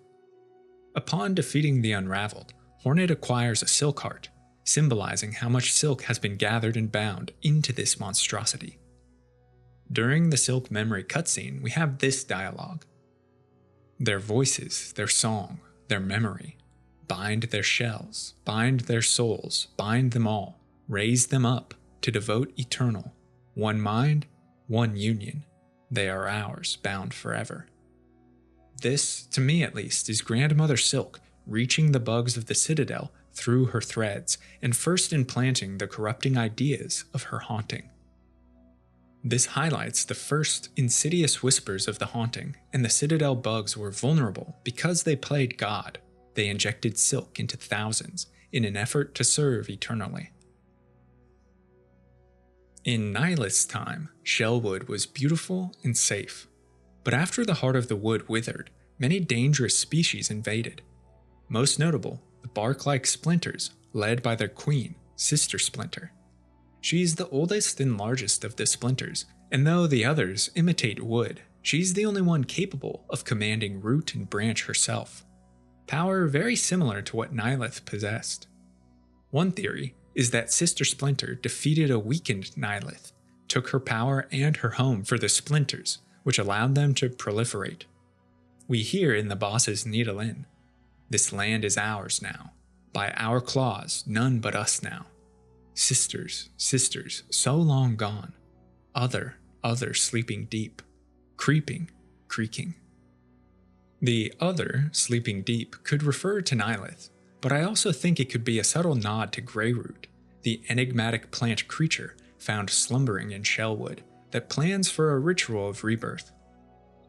Upon defeating the Unraveled, Hornet acquires a silk heart, symbolizing how much silk has been gathered and bound into this monstrosity. During the silk memory cutscene, we have this dialogue. Their voices, their song, their memory, bind their shells, bind their souls, bind them all, raise them up to devote eternal, one mind, one union, they are ours, bound forever. This, to me at least, is Grandmother Silk reaching the bugs of the Citadel through her threads and first implanting the corrupting ideas of her haunting. This highlights the first insidious whispers of the haunting, and the Citadel bugs were vulnerable because they played God. They injected silk into thousands in an effort to serve eternally. In Nihilist's time, shellwood was beautiful and safe, but after the heart of the wood withered, many dangerous species invaded. Most notable, the bark-like splinters led by their queen, Sister Splinter. She's the oldest and largest of the splinters, and though the others imitate wood, she's the only one capable of commanding root and branch herself. Power very similar to what Nihilith possessed. One theory is that Sister Splinter defeated a weakened Nihilith, took her power and her home for the Splinters, which allowed them to proliferate. We hear in the boss's Needle Inn, "This land is ours now. By our claws, none but us now. Sisters, sisters, so long gone. Other sleeping deep. Creeping, creaking." The other sleeping deep could refer to Nihilith, but I also think it could be a subtle nod to Greyroot, the enigmatic plant creature found slumbering in Shellwood that plans for a ritual of rebirth.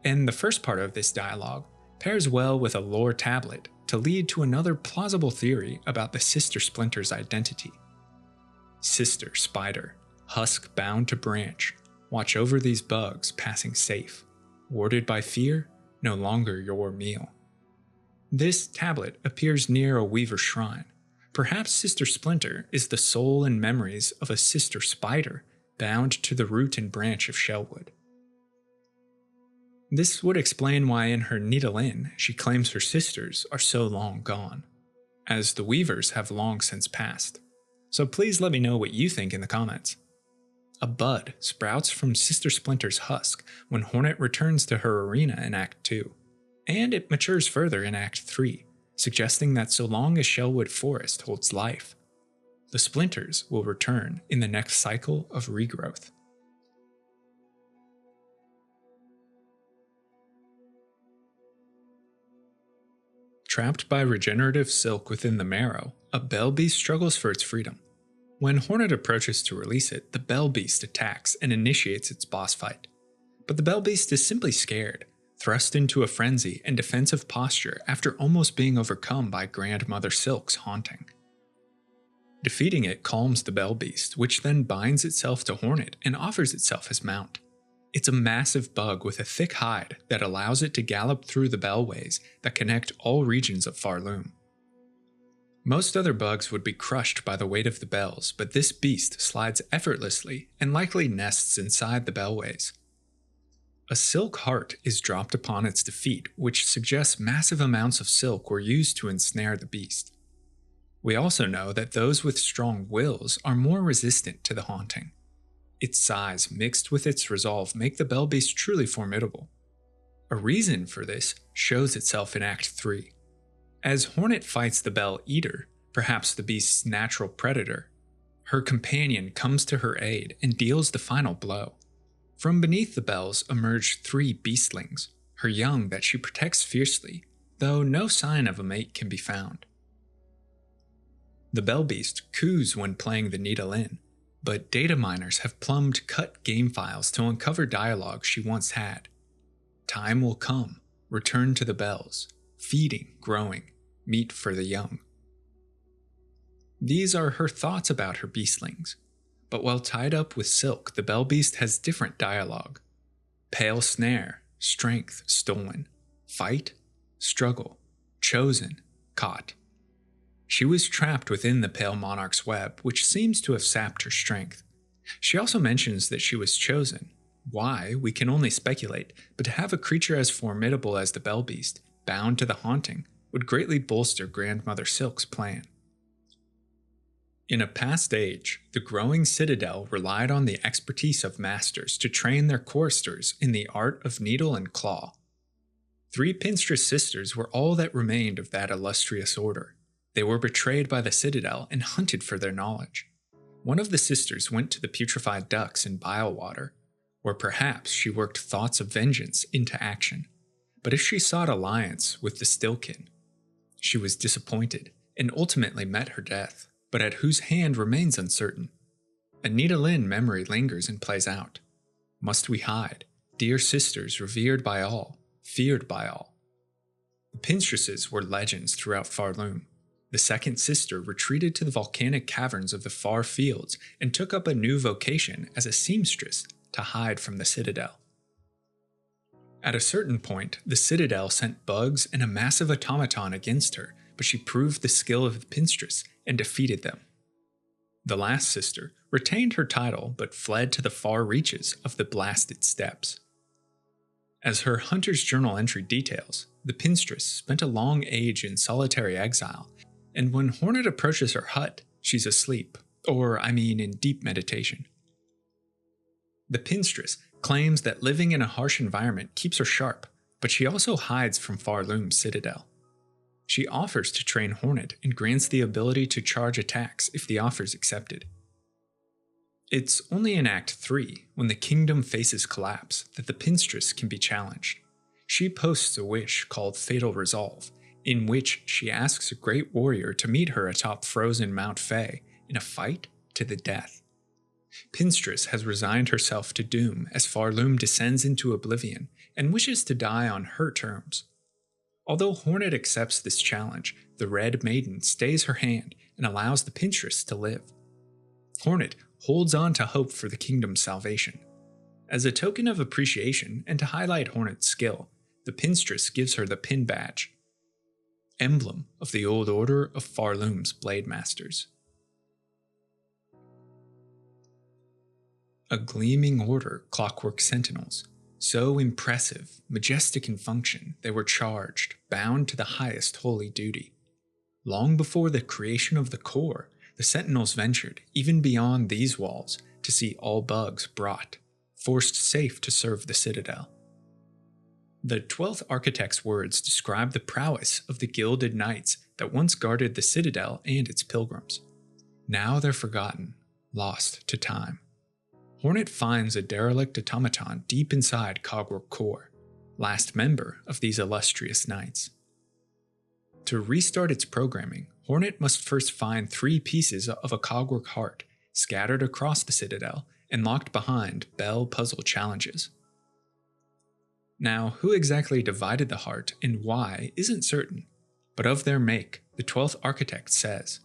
And the first part of this dialogue pairs well with a lore tablet to lead to another plausible theory about the Sister Splinter's identity. Sister Spider, husk bound to branch, watch over these bugs passing safe. Warded by fear, no longer your meal. This tablet appears near a weaver shrine. Perhaps Sister Splinter is the soul and memories of a Sister Spider bound to the root and branch of Shellwood. This would explain why in her Needle Inn she claims her sisters are so long gone, as the weavers have long since passed. So please let me know what you think in the comments. A bud sprouts from Sister Splinter's husk when Hornet returns to her arena in Act 2, and it matures further in Act 3, suggesting that so long as Shellwood Forest holds life, the Splinters will return in the next cycle of regrowth. Trapped by regenerative silk within the marrow, a Bell Beast struggles for its freedom. When Hornet approaches to release it, the Bell Beast attacks and initiates its boss fight. But the Bell Beast is simply scared, thrust into a frenzy and defensive posture after almost being overcome by Grandmother Silk's haunting. Defeating it calms the Bell Beast, which then binds itself to Hornet and offers itself as mount. It's a massive bug with a thick hide that allows it to gallop through the bellways that connect all regions of Farloom. Most other bugs would be crushed by the weight of the bells, but this beast slides effortlessly and likely nests inside the bellways. A silk heart is dropped upon its defeat, which suggests massive amounts of silk were used to ensnare the beast. We also know that those with strong wills are more resistant to the haunting. Its size mixed with its resolve make the Bell Beast truly formidable. A reason for this shows itself in Act 3. As Hornet fights the Bell Eater, perhaps the beast's natural predator, her companion comes to her aid and deals the final blow. From beneath the bells emerge 3 beastlings, her young that she protects fiercely, though no sign of a mate can be found. The Bell Beast coos when playing the Needle Inn, but data miners have plumbed cut game files to uncover dialogue she once had. Time will come, return to the bells, feeding, growing, meat for the young. These are her thoughts about her beastlings, but while tied up with silk, the Bell Beast has different dialogue. Pale snare, strength stolen, fight, struggle, chosen, caught. She was trapped within the Pale Monarch's web, which seems to have sapped her strength. She also mentions that she was chosen. Why, we can only speculate, but to have a creature as formidable as the Bell Beast, bound to the haunting, would greatly bolster Grandmother Silk's plan. In a past age, the growing Citadel relied on the expertise of masters to train their choristers in the art of needle and claw. 3 Pinstress sisters were all that remained of that illustrious order. They were betrayed by the Citadel and hunted for their knowledge. One of the sisters went to the putrefied ducks in Bilewater, or perhaps she worked thoughts of vengeance into action. But if she sought alliance with the Stillkin, she was disappointed and ultimately met her death, but at whose hand remains uncertain. A Needle Inn memory lingers and plays out. Must we hide, dear sisters revered by all, feared by all? The Pinstresses were legends throughout Farloom. The second sister retreated to the volcanic caverns of the far fields and took up a new vocation as a seamstress to hide from the Citadel. At a certain point, the Citadel sent bugs and a massive automaton against her, but she proved the skill of the Pinstress and defeated them. The last sister retained her title but fled to the far reaches of the blasted steppes. As her hunter's journal entry details, the pinstress spent a long age in solitary exile, and when Hornet approaches her hut, she's asleep, in deep meditation. The pinstress claims that living in a harsh environment keeps her sharp, but she also hides from Farloom's citadel. She offers to train Hornet and grants the ability to charge attacks if the offer is accepted. It's only in Act 3, when the kingdom faces collapse, that the pinstress can be challenged. She posts a wish called Fatal Resolve, in which she asks a great warrior to meet her atop frozen Mount Fay in a fight to the death. Pinstress has resigned herself to doom as Farloom descends into oblivion and wishes to die on her terms. Although Hornet accepts this challenge, the Red Maiden stays her hand and allows the pinstress to live. Hornet holds on to hope for the kingdom's salvation. As a token of appreciation and to highlight Hornet's skill, the pinstress gives her the pin badge, emblem of the old order of Farloom's blade masters. A gleaming order, clockwork sentinels, so impressive, majestic in function, they were charged, bound to the highest holy duty. Long before the creation of the core, the sentinels ventured, even beyond these walls, to see all bugs brought, forced safe to serve the Citadel. The 12th Architect's words describe the prowess of the gilded knights that once guarded the Citadel and its pilgrims. Now they're forgotten, lost to time. Hornet finds a derelict automaton deep inside Cogwork Core, last member of these illustrious knights. To restart its programming, Hornet must first find 3 pieces of a Cogwork heart scattered across the Citadel and locked behind Bell puzzle challenges. Now, who exactly divided the heart and why isn't certain, but of their make, the 12th Architect says,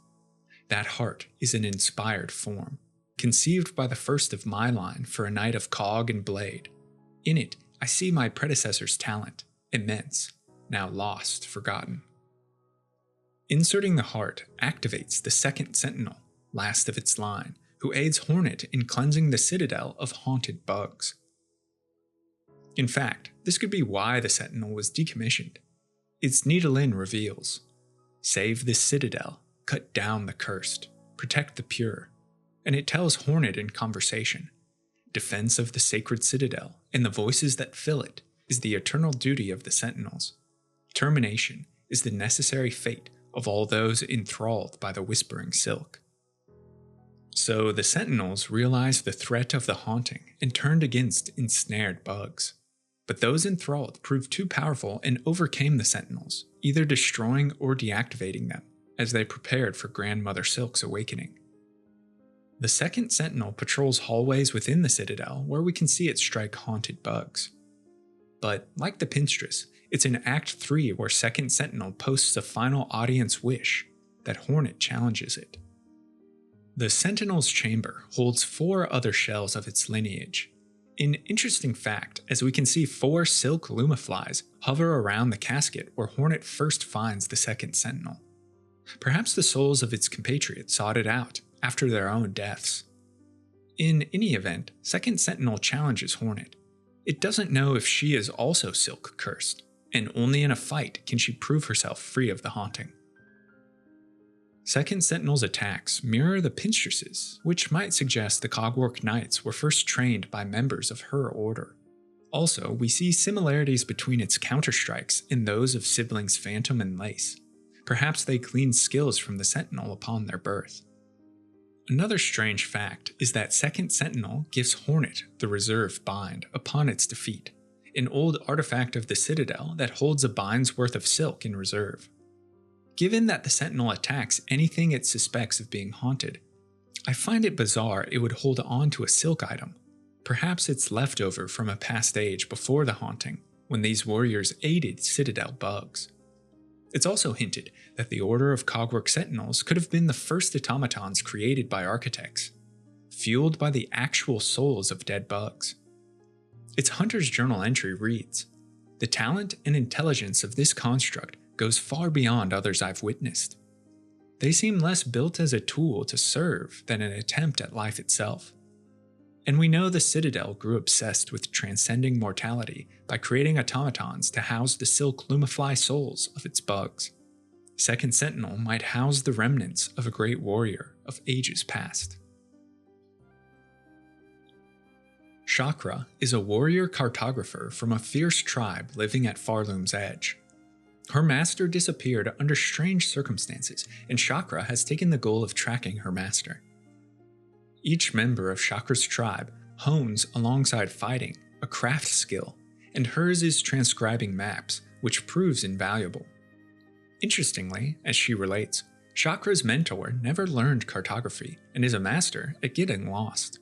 "That heart is an inspired form, conceived by the first of my line for a knight of cog and blade. In it, I see my predecessor's talent, immense, now lost, forgotten." Inserting the heart activates the second sentinel, last of its line, who aids Hornet in cleansing the Citadel of haunted bugs. In fact, this could be why the sentinel was decommissioned. Its needle-in reveals, "Save this Citadel, cut down the cursed, protect the pure," and it tells Hornet in conversation, "Defense of the sacred Citadel and the voices that fill it is the eternal duty of the sentinels. Termination is the necessary fate of all those enthralled by the whispering silk." So the sentinels realized the threat of the haunting and turned against ensnared bugs. But those enthralled proved too powerful and overcame the sentinels, either destroying or deactivating them, as they prepared for Grandmother Silk's awakening. The second sentinel patrols hallways within the Citadel where we can see it strike haunted bugs. But like the pinstress, it's in Act 3 where second sentinel posts a final audience wish that Hornet challenges it. The sentinel's chamber holds 4 other shells of its lineage. An interesting fact, as we can see 4 silk lumaflies hover around the casket where Hornet first finds the second sentinel. Perhaps the souls of its compatriots sought it out after their own deaths. In any event, second sentinel challenges Hornet. It doesn't know if she is also silk cursed, and only in a fight can she prove herself free of the haunting. Second Sentinel's attacks mirror the pinstress's, which might suggest the Cogwork Knights were first trained by members of her order. Also, we see similarities between its counterstrikes and those of siblings Phantom and Lace. Perhaps they gleaned skills from the Sentinel upon their birth. Another strange fact is that Second Sentinel gives Hornet the Reserve Bind upon its defeat, an old artifact of the Citadel that holds a bind's worth of silk in reserve. Given that the Sentinel attacks anything it suspects of being haunted, I find it bizarre it would hold on to a silk item. Perhaps it's leftover from a past age before the haunting, when these warriors aided Citadel bugs. It's also hinted that the Order of Cogwork Sentinels could have been the first automatons created by architects, fueled by the actual souls of dead bugs. Its Hunter's Journal entry reads, "The talent and intelligence of this construct goes far beyond others I've witnessed. They seem less built as a tool to serve than an attempt at life itself. And we know the Citadel grew obsessed with transcending mortality by creating automatons to house the silk lumifly souls of its bugs. Second Sentinel might house the remnants of a great warrior of ages past. Chakra is a warrior cartographer from a fierce tribe living at Farloom's edge. Her master disappeared under strange circumstances, and Chakra has taken the goal of tracking her master. Each member of Chakra's tribe hones alongside fighting a craft skill, and hers is transcribing maps, which proves invaluable. Interestingly, as she relates, Chakra's mentor never learned cartography and is a master at getting lost.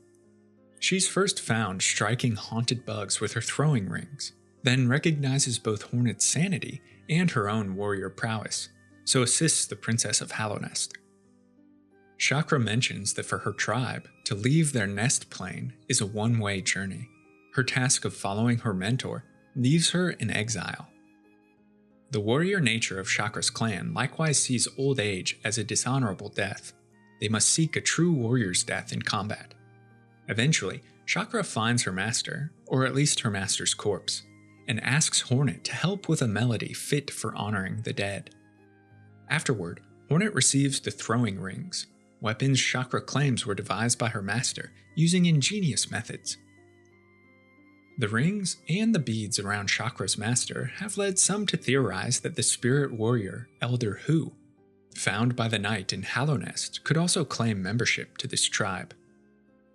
She's first found striking haunted bugs with her throwing rings, then recognizes both Hornet's sanity and her own warrior prowess, so assists the Princess of Hallownest. Chakra mentions that for her tribe, to leave their nest plane is a one-way journey. Her task of following her mentor leaves her in exile. The warrior nature of Chakra's clan likewise sees old age as a dishonorable death. They must seek a true warrior's death in combat. Eventually, Chakra finds her master, or at least her master's corpse, and asks Hornet to help with a melody fit for honoring the dead. Afterward, Hornet receives the throwing rings, weapons Chakra claims were devised by her master using ingenious methods. The rings and the beads around Chakra's master have led some to theorize that the spirit warrior, Elder Hu, found by the knight in Hallownest, could also claim membership to this tribe.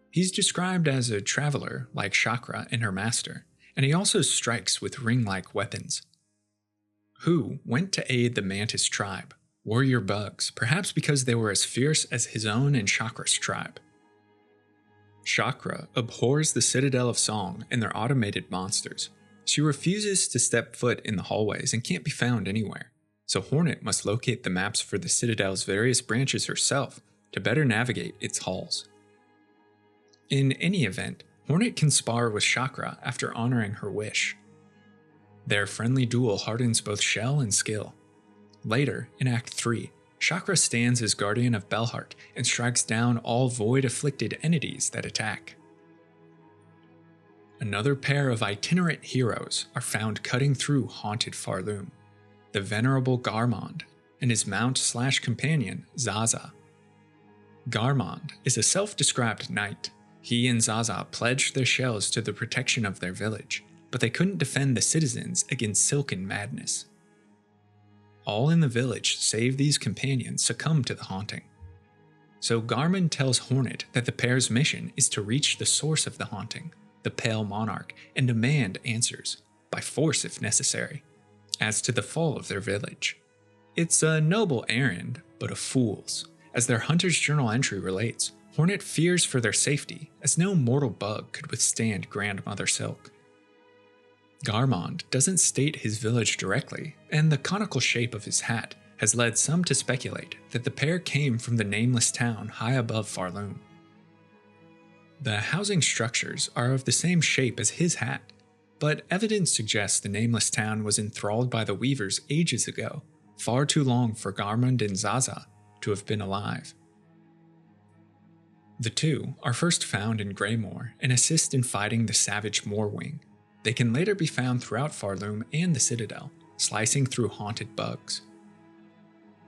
He's described as a traveler like Chakra and her master, and he also strikes with ring-like weapons. Hu went to aid the Mantis tribe, warrior bugs, perhaps because they were as fierce as his own and Chakra's tribe. Chakra abhors the Citadel of Song and their automated monsters. She refuses to step foot in the hallways and can't be found anywhere, so Hornet must locate the maps for the Citadel's various branches herself to better navigate its halls. In any event, Hornet can spar with Chakra after honoring her wish. Their friendly duel hardens both shell and skill. Later, in Act 3, Chakra stands as guardian of Belhart and strikes down all void-afflicted entities that attack. Another pair of itinerant heroes are found cutting through haunted Farloom, the venerable Garmond and his mount/companion, Zaza. Garmond is a self-described knight. He and Zaza pledged their shells to the protection of their village, but they couldn't defend the citizens against silken madness. All in the village save these companions succumb to the haunting. So Garmond tells Hornet that the pair's mission is to reach the source of the haunting, the Pale Monarch, and demand answers, by force if necessary, as to the fall of their village. It's a noble errand, but a fool's. As their Hunter's Journal entry relates, Hornet fears for their safety, as no mortal bug could withstand Grandmother Silk. Garmond doesn't state his village directly, and the conical shape of his hat has led some to speculate that the pair came from the nameless town high above Farloom. The housing structures are of the same shape as his hat, but evidence suggests the nameless town was enthralled by the Weavers ages ago, far too long for Garmond and Zaza to have been alive. The two are first found in Greymoor and assist in fighting the savage Moorwing. They can later be found throughout Farloom and the Citadel, slicing through haunted bugs.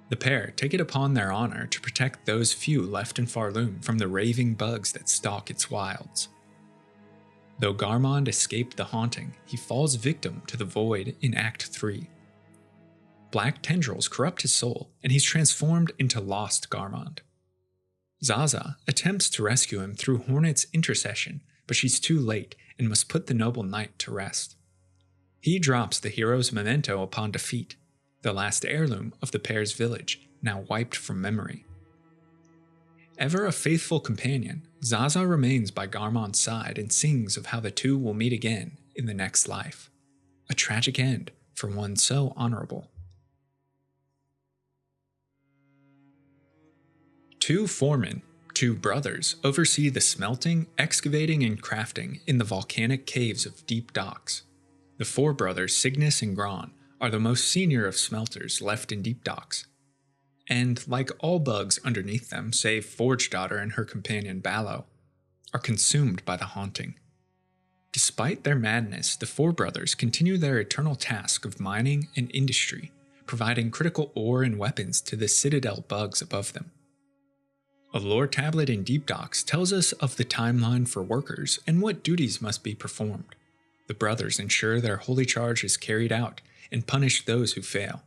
The pair take it upon their honor to protect those few left in Farloom from the raving bugs that stalk its wilds. Though Garmond escaped the haunting, he falls victim to the void in Act 3. Black tendrils corrupt his soul, and he's transformed into lost Garmond. Zaza attempts to rescue him through Hornet's intercession, but she's too late and must put the noble knight to rest. He drops the hero's memento upon defeat, the last heirloom of the pair's village, now wiped from memory. Ever a faithful companion, Zaza remains by Garmond's side and sings of how the two will meet again in the next life. A tragic end for one so honorable. Two foremen, two brothers, oversee the smelting, excavating, and crafting in the volcanic caves of deep docks. The four brothers, Cygnus and Gron, are the most senior of smelters left in deep docks. and like all bugs underneath them, save Forge Daughter and her companion Ballo, are consumed by the haunting. Despite their madness, the four brothers continue their eternal task of mining and industry, providing critical ore and weapons to the Citadel bugs above them. A lore tablet in Deep Docs tells us of the timeline for workers and what duties must be performed. The brothers ensure their holy charge is carried out and punish those who fail.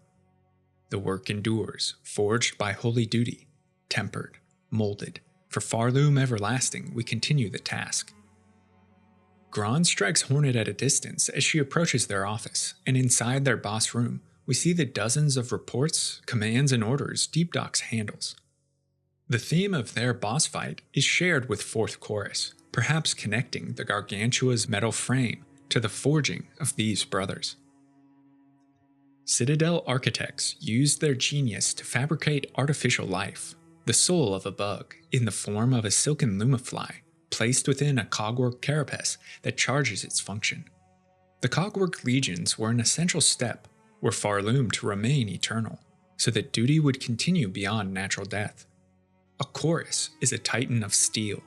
The work endures, forged by holy duty, tempered, molded. For Farloom everlasting, we continue the task. Gron strikes Hornet at a distance as she approaches their office, and inside their boss room, we see the dozens of reports, commands, and orders Deep Docs handles. The theme of their boss fight is shared with Fourth Chorus, perhaps connecting the Gargantua's metal frame to the forging of these brothers. Citadel architects used their genius to fabricate artificial life, the soul of a bug, in the form of a silken lumafly, placed within a cogwork carapace that charges its function. The cogwork legions were an essential step, were Farloom to remain eternal, so that duty would continue beyond natural death. A chorus is a titan of steel,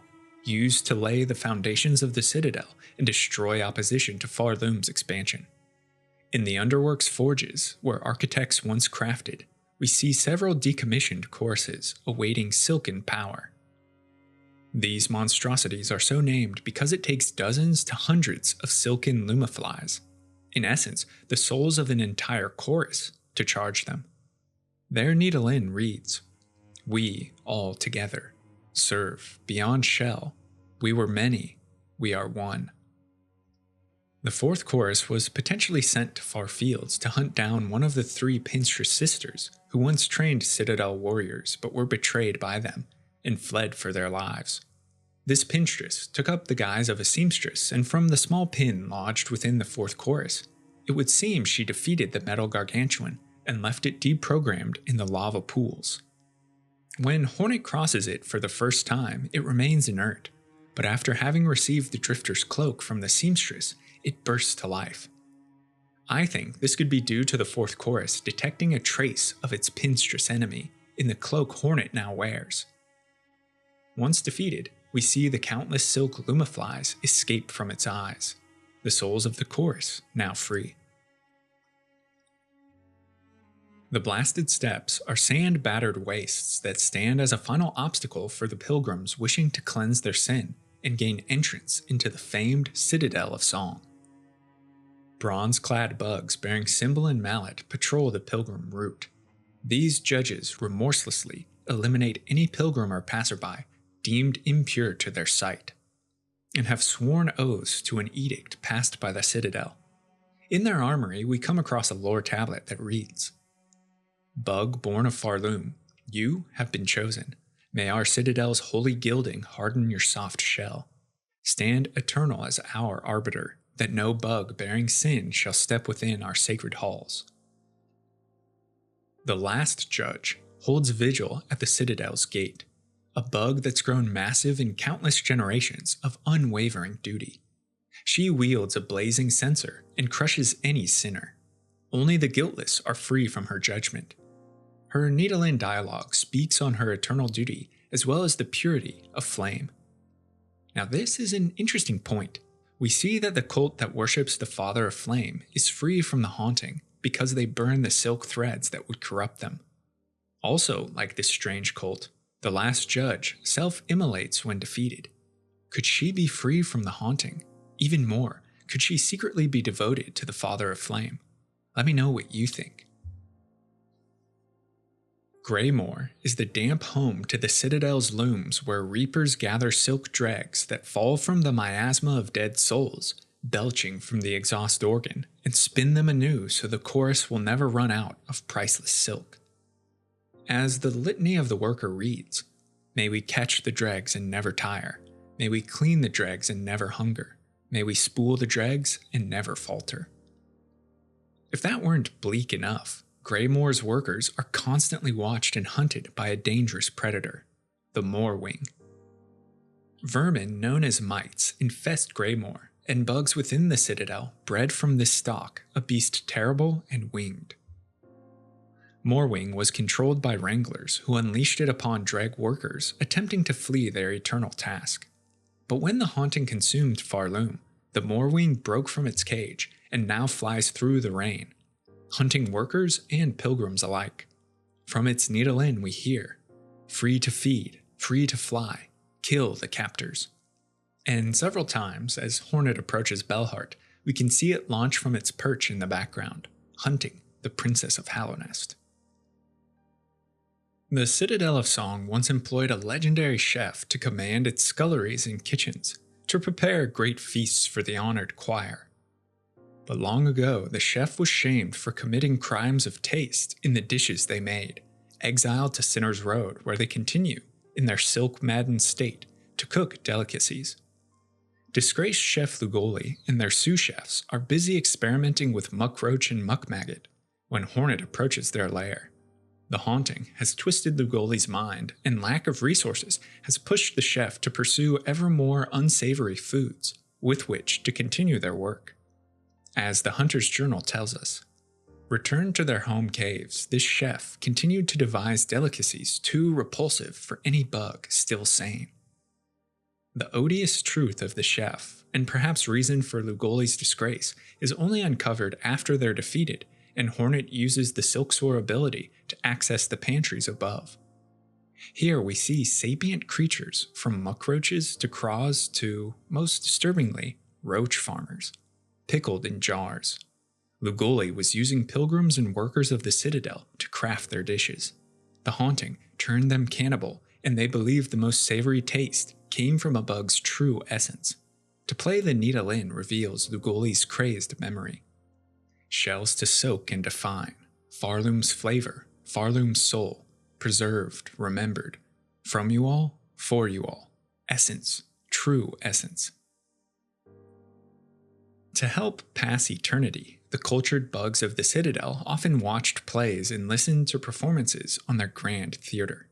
used to lay the foundations of the Citadel and destroy opposition to Farloom's expansion. In the Underworks forges, where architects once crafted, we see several decommissioned choruses awaiting silken power. These monstrosities are so named because it takes dozens to hundreds of silken lumaflies, in essence, the souls of an entire chorus, to charge them. Their Needle-In reads, "We, all together, serve beyond shell. We were many, we are one." The fourth chorus was potentially sent to far fields to hunt down one of the three Pinstress sisters who once trained Citadel warriors but were betrayed by them and fled for their lives. This Pinstress took up the guise of a seamstress, and from the small pin lodged within the fourth chorus, it would seem she defeated the metal gargantuan and left it deprogrammed in the lava pools. When Hornet crosses it for the first time, it remains inert, but after having received the Drifter's cloak from the seamstress, it bursts to life. I think this could be due to the fourth chorus detecting a trace of its Pinstress enemy in the cloak Hornet now wears. Once defeated, we see the countless silk lumaflies escape from its eyes, the souls of the chorus now free. The blasted steps are sand-battered wastes that stand as a final obstacle for the pilgrims wishing to cleanse their sin and gain entrance into the famed Citadel of Song. Bronze-clad bugs bearing cymbal and mallet patrol the pilgrim route. These judges remorselessly eliminate any pilgrim or passerby deemed impure to their sight, and have sworn oaths to an edict passed by the Citadel. In their armory, we come across a lore tablet that reads, "Bug born of Farloom, you have been chosen. May our Citadel's holy gilding harden your soft shell. Stand eternal as our arbiter, that no bug bearing sin shall step within our sacred halls." The last judge holds vigil at the Citadel's gate, a bug that's grown massive in countless generations of unwavering duty. She wields a blazing censer and crushes any sinner. Only the guiltless are free from her judgment. Her Needle-In dialogue speaks on her eternal duty as well as the purity of flame. Now this is an interesting point. We see that the cult that worships the Father of Flame is free from the haunting because they burn the silk threads that would corrupt them. Also, like this strange cult, the last judge self-immolates when defeated. Could she be free from the haunting? Even more, could she secretly be devoted to the Father of Flame? Let me know what you think. Greymoor is the damp home to the Citadel's looms where reapers gather silk dregs that fall from the miasma of dead souls, belching from the exhaust organ, and spin them anew so the chorus will never run out of priceless silk. As the litany of the worker reads, "May we catch the dregs and never tire. May we clean the dregs and never hunger. May we spool the dregs and never falter." If that weren't bleak enough, Greymoor's workers are constantly watched and hunted by a dangerous predator, the Moorwing. Vermin known as mites infest Greymoor, and bugs within the Citadel bred from this stock, a beast terrible and winged. Morwing was controlled by wranglers who unleashed it upon dreg workers attempting to flee their eternal task. But when the haunting consumed Farloom, the Morwing broke from its cage and now flies through the rain, hunting workers and pilgrims alike. From its needle in we hear, "Free to feed, free to fly, kill the captors." And several times, as Hornet approaches Belhart, we can see it launch from its perch in the background, hunting the Princess of Hallownest. The Citadel of Song once employed a legendary chef to command its sculleries and kitchens, to prepare great feasts for the honored choir. But long ago, the chef was shamed for committing crimes of taste in the dishes they made, exiled to Sinner's Road, where they continue, in their silk-maddened state, to cook delicacies. Disgraced Chef Lugoli and their sous chefs are busy experimenting with muckroach and muckmaggot when Hornet approaches their lair. The haunting has twisted Lugoli's mind, and lack of resources has pushed the chef to pursue ever more unsavory foods with which to continue their work. As the Hunter's Journal tells us, returned to their home caves, this chef continued to devise delicacies too repulsive for any bug still sane. The odious truth of the chef, and perhaps reason for Lugoli's disgrace, is only uncovered after they're defeated, and Hornet uses the Silksong ability to access the pantries above. Here we see sapient creatures, from muckroaches to craws to, most disturbingly, roach farmers, pickled in jars. Lugoli was using pilgrims and workers of the Citadel to craft their dishes. The haunting turned them cannibal, and they believed the most savory taste came from a bug's true essence. To play the needle in reveals Lugoli's crazed memory. Shells to soak and define, Farloom's flavor, Farloom's soul, preserved, remembered. From you all, for you all. Essence, true essence. To help pass eternity, the cultured bugs of the Citadel often watched plays and listened to performances on their grand theater.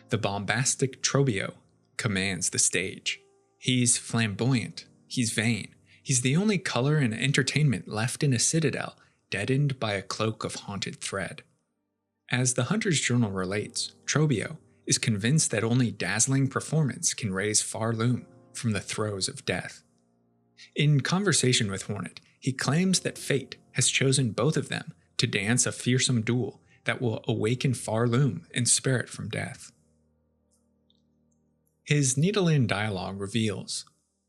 The bombastic Trobio commands the stage. He's flamboyant, he's vain, he's the only color and entertainment left in a citadel deadened by a cloak of haunted thread. As the Hunter's Journal relates, Trobio is convinced that only dazzling performance can raise Farloom from the throes of death. In conversation with Hornet, he claims that fate has chosen both of them to dance a fearsome duel that will awaken Farloom and spare it from death. His needle-in dialogue reveals,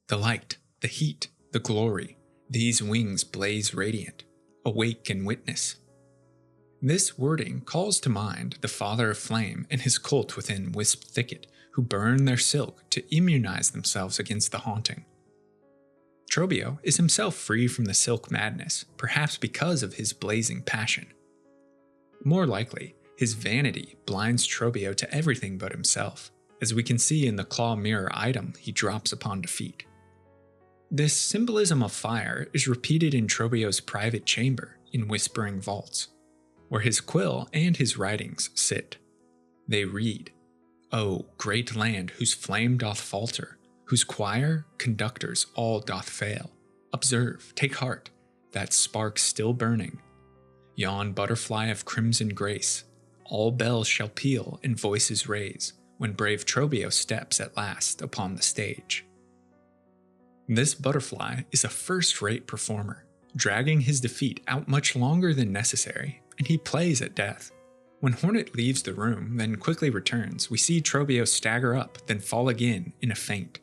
"The light, the heat, the glory, these wings blaze radiant. Awake and witness." This wording calls to mind the Father of Flame and his cult within Wisp Thicket, who burn their silk to immunize themselves against the haunting. Trobio is himself free from the silk madness, perhaps because of his blazing passion. More likely, his vanity blinds Trobio to everything but himself, as we can see in the claw mirror item he drops upon defeat. This symbolism of fire is repeated in Trobio's private chamber in Whispering Vaults, where his quill and his writings sit. They read, "O great land whose flame doth falter, whose choir, conductors all doth fail, observe, take heart, that spark still burning. Yon butterfly of crimson grace, all bells shall peal and voices raise, when brave Trobio steps at last upon the stage." This butterfly is a first-rate performer, dragging his defeat out much longer than necessary, and he plays at death. When Hornet leaves the room, then quickly returns, we see Trobio stagger up, then fall again in a faint.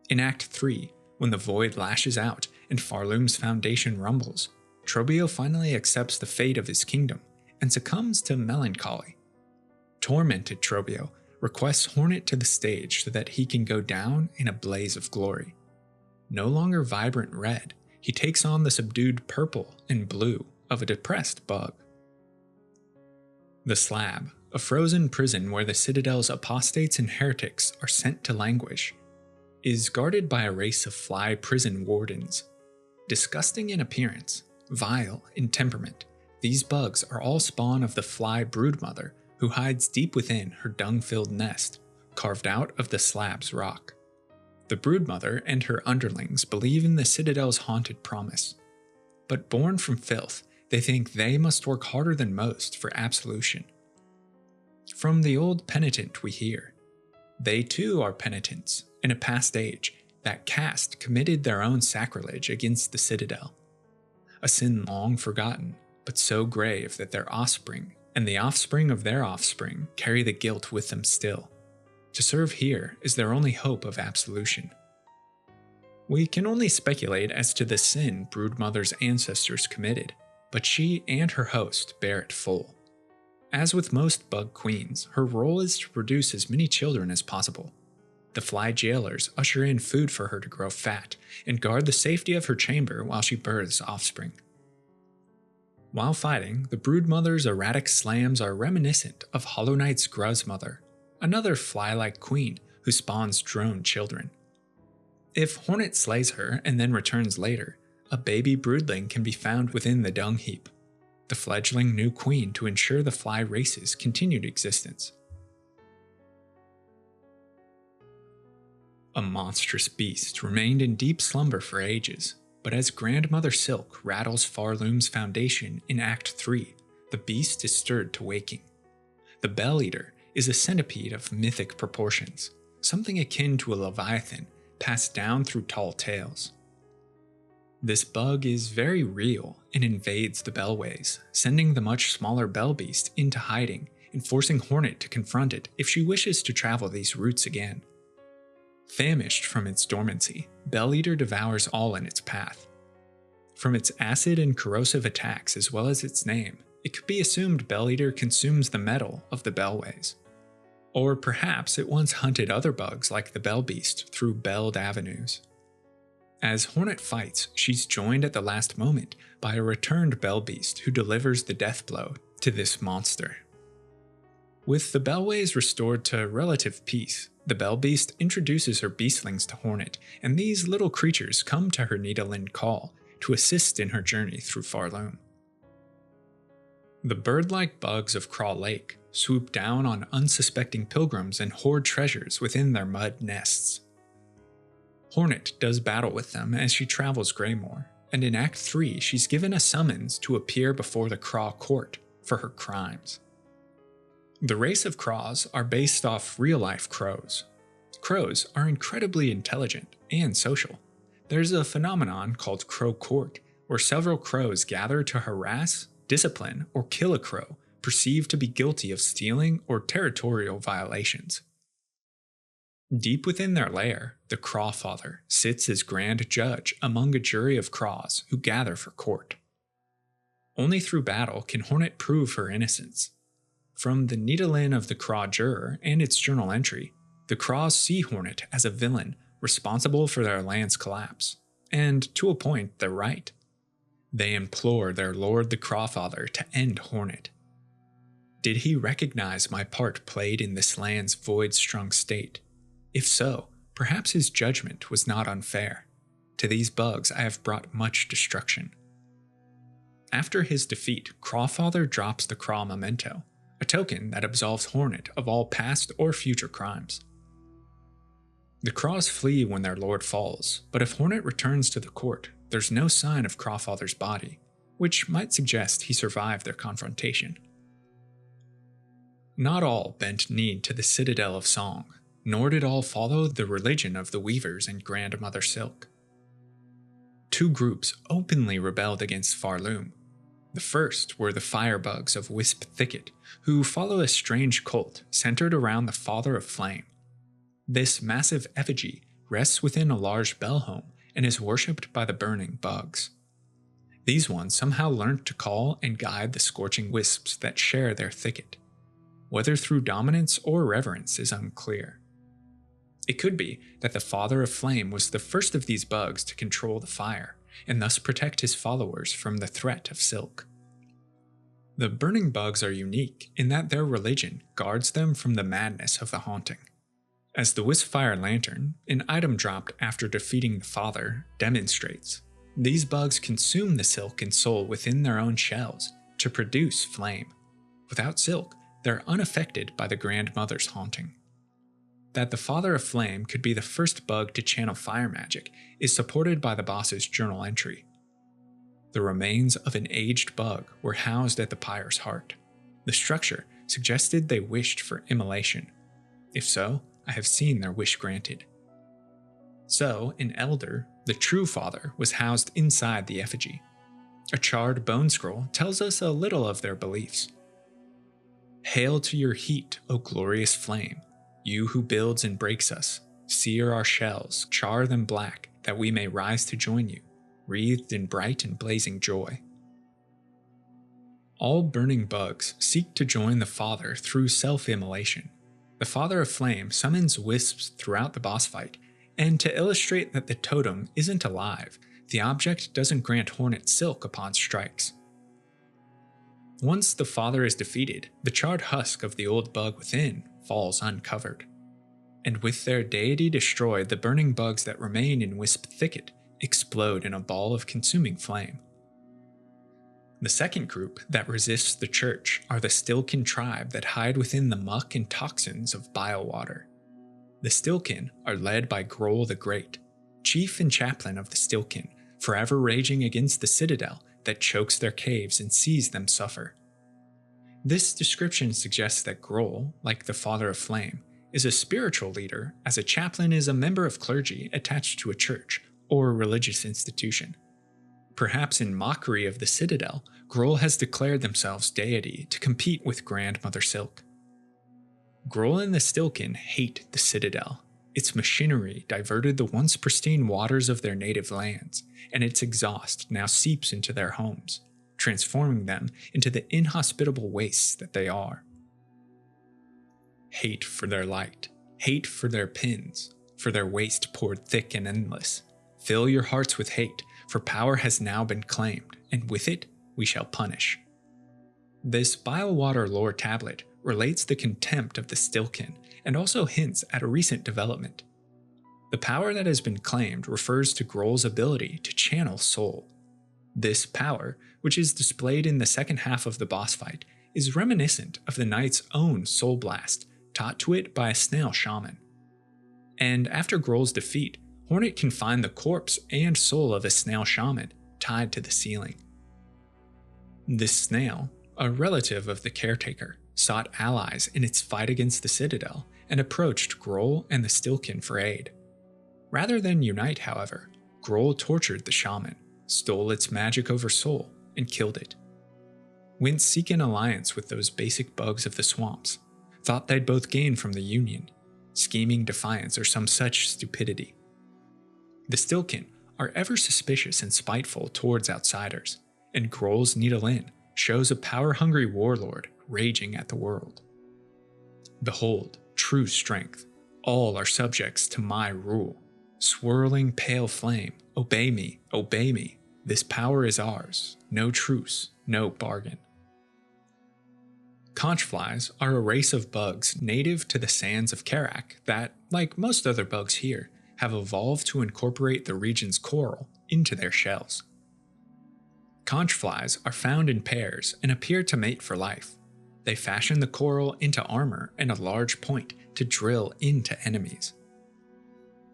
In Act 3, when the void lashes out and Farloom's foundation rumbles, Trobio finally accepts the fate of his kingdom and succumbs to melancholy. Tormented Trobio requests Hornet to the stage so that he can go down in a blaze of glory. No longer vibrant red, he takes on the subdued purple and blue of a depressed bug. The Slab, a frozen prison where the Citadel's apostates and heretics are sent to languish, is guarded by a race of fly prison wardens. Disgusting in appearance, vile in temperament, these bugs are all spawn of the fly broodmother who hides deep within her dung-filled nest, carved out of the slab's rock. The broodmother and her underlings believe in the Citadel's haunted promise. But born from filth, They think they must work harder than most for absolution. From the old penitent we hear, they too are penitents in a past age. That caste committed their own sacrilege against the Citadel. A sin long forgotten, but so grave that their offspring and the offspring of their offspring carry the guilt with them still. To serve here is their only hope of absolution. We can only speculate as to the sin Broodmother's ancestors committed, but she and her host bear it full. As with most bug queens, her role is to produce as many children as possible. The fly jailers usher in food for her to grow fat and guard the safety of her chamber while she births offspring. While fighting, the Broodmother's erratic slams are reminiscent of Hollow Knight's Gruzmother, another fly-like queen who spawns drone children. If Hornet slays her and then returns later, a baby broodling can be found within the dung heap, the fledgling new queen to ensure the fly race's continued existence. A monstrous beast remained in deep slumber for ages, but as Grandmother Silk rattles Farloom's foundation in Act 3, the beast is stirred to waking. The Bell Eater is a centipede of mythic proportions, something akin to a leviathan passed down through tall tales. This bug is very real and invades the bellways, sending the much smaller bell beast into hiding and forcing Hornet to confront it if she wishes to travel these routes again. Famished from its dormancy, Bell Eater devours all in its path. From its acid and corrosive attacks as well as its name, it could be assumed Bell Eater consumes the metal of the bellways. Or perhaps it once hunted other bugs like the Bell Beast through belled avenues. As Hornet fights, she's joined at the last moment by a returned Bell Beast who delivers the death blow to this monster. With the bellways restored to relative peace, the Bell Beast introduces her beastlings to Hornet, and these little creatures come to her Nidalee call to assist in her journey through Farloom. The bird-like bugs of Craw Lake swoop down on unsuspecting pilgrims and hoard treasures within their mud nests. Hornet does battle with them as she travels Greymore, and in Act 3 she's given a summons to appear before the Craw Court for her crimes. The race of Craws are based off real-life crows. Crows are incredibly intelligent and social. There's a phenomenon called Crow Court, where several crows gather to harass, discipline, or kill a crow perceived to be guilty of stealing or territorial violations. Deep within their lair, the Crawfather sits as grand judge among a jury of Craws who gather for court. Only through battle can Hornet prove her innocence. From the Nidalee of the Craw Juror and its journal entry, the Craws see Hornet as a villain responsible for their land's collapse, and to a point they're right. They implore their lord the Crawfather to end Hornet. Did he recognize my part played in this land's void-strung state? If so, perhaps his judgment was not unfair. To these bugs I have brought much destruction. After his defeat, Crawfather drops the Craw Memento, a token that absolves Hornet of all past or future crimes. The Craws flee when their lord falls, but if Hornet returns to the court, there's no sign of Crawfather's body, which might suggest he survived their confrontation. Not all bent knee to the Citadel of Song, nor did all follow the religion of the Weavers and Grandmother Silk. Two groups openly rebelled against Farloom. The first were the firebugs of Wisp Thicket, who follow a strange cult centered around the Father of Flame. This massive effigy rests within a large bell home and is worshipped by the burning bugs. These ones somehow learned to call and guide the scorching wisps that share their thicket. Whether through dominance or reverence is unclear. It could be that the Father of Flame was the first of these bugs to control the fire, and thus protect his followers from the threat of Silk. The burning bugs are unique in that their religion guards them from the madness of the haunting. As the Wispfire Lantern, an item dropped after defeating the Father, demonstrates, these bugs consume the Silk and soul within their own shells to produce flame. Without Silk, they're unaffected by the Grandmother's haunting. That the Father of Flame could be the first bug to channel fire magic is supported by the boss's journal entry. The remains of an aged bug were housed at the pyre's heart. The structure suggested they wished for immolation. If so, I have seen their wish granted. So, an elder, the true father, was housed inside the effigy. A charred bone scroll tells us a little of their beliefs. Hail to your heat, O glorious flame, you who builds and breaks us. Sear our shells, char them black, that we may rise to join you, wreathed in bright and blazing joy. All burning bugs seek to join the Father through self-immolation. The Father of Flame summons wisps throughout the boss fight, and to illustrate that the totem isn't alive, the object doesn't grant Hornet silk upon strikes. Once the Father is defeated, the charred husk of the old bug within falls uncovered. And with their deity destroyed, the burning bugs that remain in Wisp Thicket explode in a ball of consuming flame. The second group that resists the church are the Stilkin tribe that hide within the muck and toxins of biowater. The Stilkin are led by Groll the Great, chief and chaplain of the Stilkin, forever raging against the Citadel that chokes their caves and sees them suffer. This description suggests that Groll, like the Father of Flame, is a spiritual leader, as a chaplain is a member of clergy attached to a church or religious institution. Perhaps in mockery of the Citadel, Groll has declared themselves deity to compete with Grandmother Silk. Groll and the Stilkin hate the Citadel. Its machinery diverted the once pristine waters of their native lands, and its exhaust now seeps into their homes, transforming them into the inhospitable wastes that they are. Hate for their light, hate for their pins, for their waste poured thick and endless. Fill your hearts with hate, for power has now been claimed, and with it we shall punish. This Biowater lore tablet relates the contempt of the Stilkin, and also hints at a recent development. The power that has been claimed refers to Groll's ability to channel soul. This power, which is displayed in the second half of the boss fight, is reminiscent of the knight's own soul blast, taught to it by a snail shaman. And after Groll's defeat, Hornet can find the corpse and soul of a snail shaman tied to the ceiling. This snail, a relative of the caretaker, sought allies in its fight against the Citadel and approached Groll and the Stilkin for aid. Rather than unite, however, Groll tortured the shaman, stole its magic over soul, and killed it. Went seek an alliance with those basic bugs of the swamps, thought they'd both gain from the union, scheming defiance or some such stupidity. The Stilkin are ever suspicious and spiteful towards outsiders, and Groll's Needle Inn shows a power-hungry warlord raging at the world. Behold, true strength, all are subjects to my rule. Swirling pale flame, obey me, this power is ours, no truce, no bargain. Conchflies are a race of bugs native to the sands of Karak that, like most other bugs here, have evolved to incorporate the region's coral into their shells. Conchflies are found in pairs and appear to mate for life. They fashion the coral into armor and a large point to drill into enemies.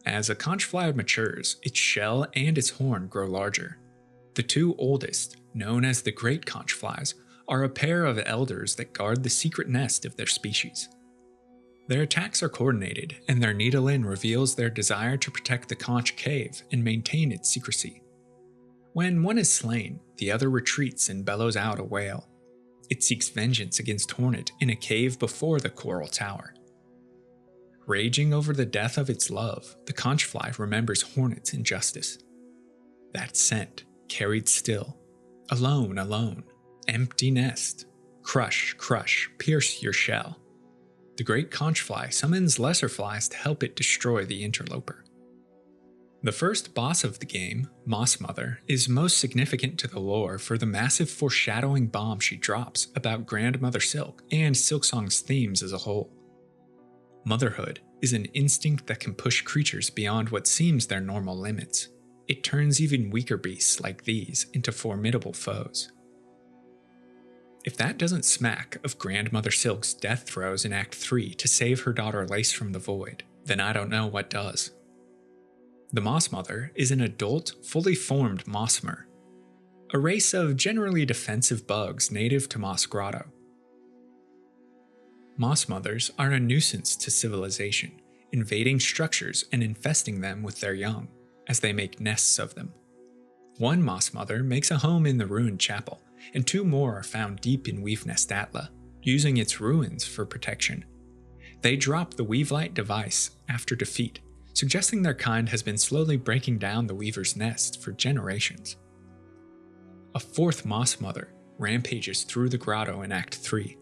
As a conchfly matures, its shell and its horn grow larger. The two oldest, known as the great conchflies, are a pair of elders that guard the secret nest of their species. Their attacks are coordinated, and their Needle Inn reveals their desire to protect the conch cave and maintain its secrecy. When one is slain, the other retreats and bellows out a wail. It seeks vengeance against Hornet in a cave before the coral tower. Raging over the death of its love, the conchfly remembers Hornet's injustice. That scent, carried still, alone, empty nest, crush, pierce your shell. The great conchfly summons lesser flies to help it destroy the interloper. The first boss of the game, Moss Mother, is most significant to the lore for the massive foreshadowing bomb she drops about Grandmother Silk and Silksong's themes as a whole. Motherhood is an instinct that can push creatures beyond what seems their normal limits. It turns even weaker beasts like these into formidable foes. If that doesn't smack of Grandmother Silk's death throes in Act 3 to save her daughter Lace from the void, then I don't know what does. The Moss Mother is an adult, fully formed Mossmer. a race of generally defensive bugs native to Moss Grotto. Moss mothers are a nuisance to civilization, invading structures and infesting them with their young, as they make nests of them. One moss mother makes a home in the ruined chapel, and 2 more are found deep in Weavenest Atla, using its ruins for protection. They drop the Weavelight device after defeat, suggesting their kind has been slowly breaking down the Weaver's nest for generations. A 4th moss mother rampages through the grotto in Act 3.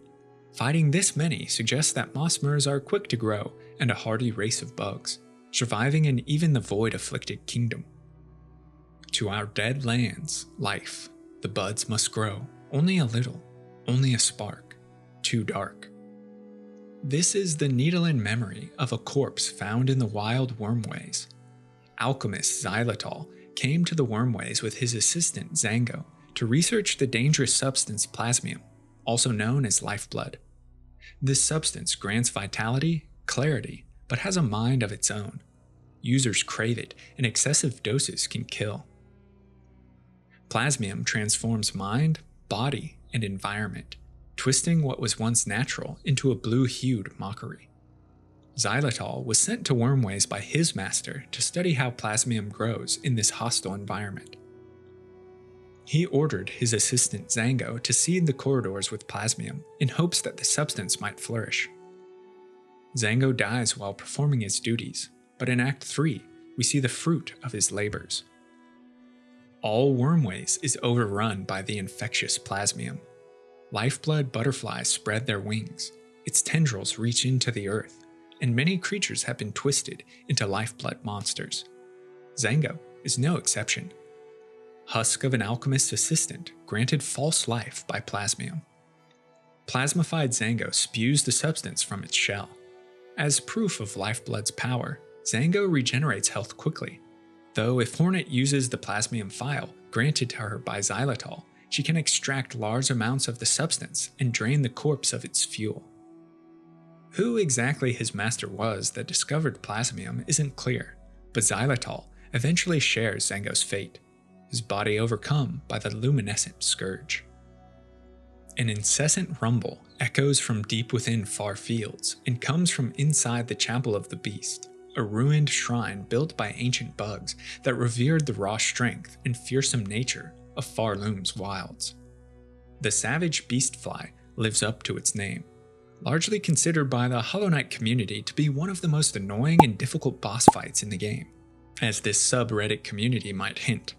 Fighting this many suggests that mossmers are quick to grow and a hardy race of bugs, surviving in even the void-afflicted kingdom. To our dead lands, life, the buds must grow, only a little, only a spark, too dark. This is the needle in memory of a corpse found in the wild wormways. Alchemist Xylitol came to the wormways with his assistant Zango to research the dangerous substance plasmium, also known as lifeblood. This substance grants vitality, clarity, but has a mind of its own. Users crave it, and excessive doses can kill. Plasmium transforms mind, body, and environment, twisting what was once natural into a blue-hued mockery. Xylitol was sent to Wormways by his master to study how plasmium grows in this hostile environment. He ordered his assistant Zango to seed the corridors with plasmium in hopes that the substance might flourish. Zango dies while performing his duties, but in Act 3, we see the fruit of his labors. All Wormways is overrun by the infectious plasmium. Lifeblood butterflies spread their wings, its tendrils reach into the earth, and many creatures have been twisted into lifeblood monsters. Zango is no exception. Husk of an alchemist's assistant granted false life by plasmium. Plasmified Zango spews the substance from its shell. As proof of lifeblood's power, Zango regenerates health quickly, though if Hornet uses the plasmium phial granted to her by Xylitol, she can extract large amounts of the substance and drain the corpse of its fuel. Who exactly his master was that discovered plasmium isn't clear, but Xylitol eventually shares Zango's fate, his body overcome by the luminescent scourge. An incessant rumble echoes from deep within far fields and comes from inside the Chapel of the Beast, a ruined shrine built by ancient bugs that revered the raw strength and fearsome nature of Farloom's wilds. The savage beastfly lives up to its name, largely considered by the Hollow Knight community to be one of the most annoying and difficult boss fights in the game, as this subreddit community might hint.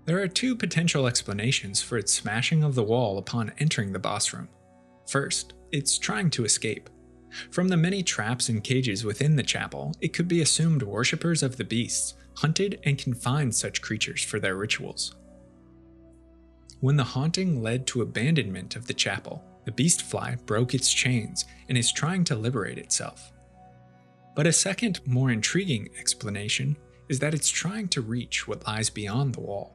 There are 2 potential explanations for its smashing of the wall upon entering the boss room. First, it's trying to escape. From the many traps and cages within the chapel, it could be assumed worshippers of the beasts hunted and confined such creatures for their rituals. When the haunting led to abandonment of the chapel, the beastfly broke its chains and is trying to liberate itself. But a second, more intriguing explanation is that it's trying to reach what lies beyond the wall.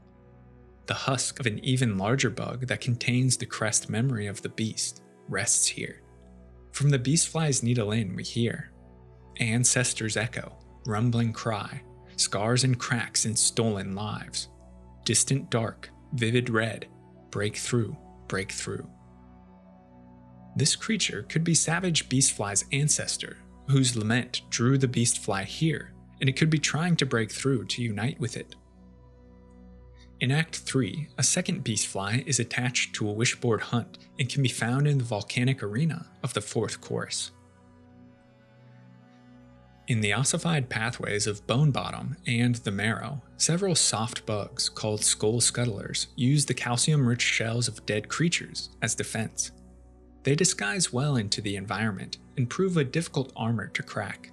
The husk of an even larger bug that contains the crest memory of the beast rests here. From the beastfly's needle in we hear ancestors' echo, rumbling cry, scars and cracks in stolen lives, distant dark, vivid red, break through, break through. This creature could be savage beastfly's ancestor, whose lament drew the beastfly here, and it could be trying to break through to unite with it. In Act 3, a second beastfly is attached to a wishboard hunt and can be found in the volcanic arena of the 4th chorus. In the ossified pathways of Bone Bottom and the Marrow, several soft bugs called skull scuttlers use the calcium-rich shells of dead creatures as defense. They disguise well into the environment and prove a difficult armor to crack.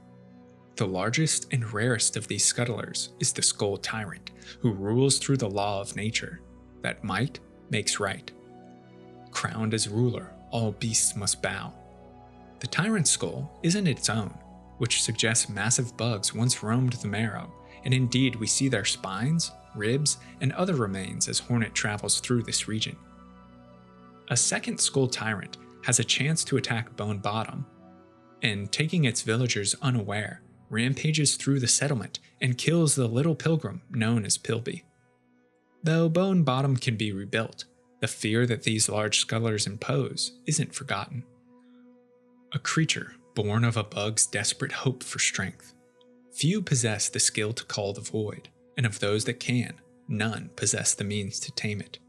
The largest and rarest of these scuttlers is the Skull Tyrant, who rules through the law of nature, that might makes right. Crowned as ruler, all beasts must bow. The Tyrant's skull isn't its own, which suggests massive bugs once roamed the Marrow, and indeed we see their spines, ribs, and other remains as Hornet travels through this region. A second Skull Tyrant has a chance to attack Bone Bottom, and taking its villagers unaware, rampages through the settlement and kills the little pilgrim known as Pilby. Though Bone Bottom can be rebuilt, the fear that these large scholars impose isn't forgotten. A creature born of a bug's desperate hope for strength. Few possess the skill to call the void, and of those that can, none possess the means to tame it.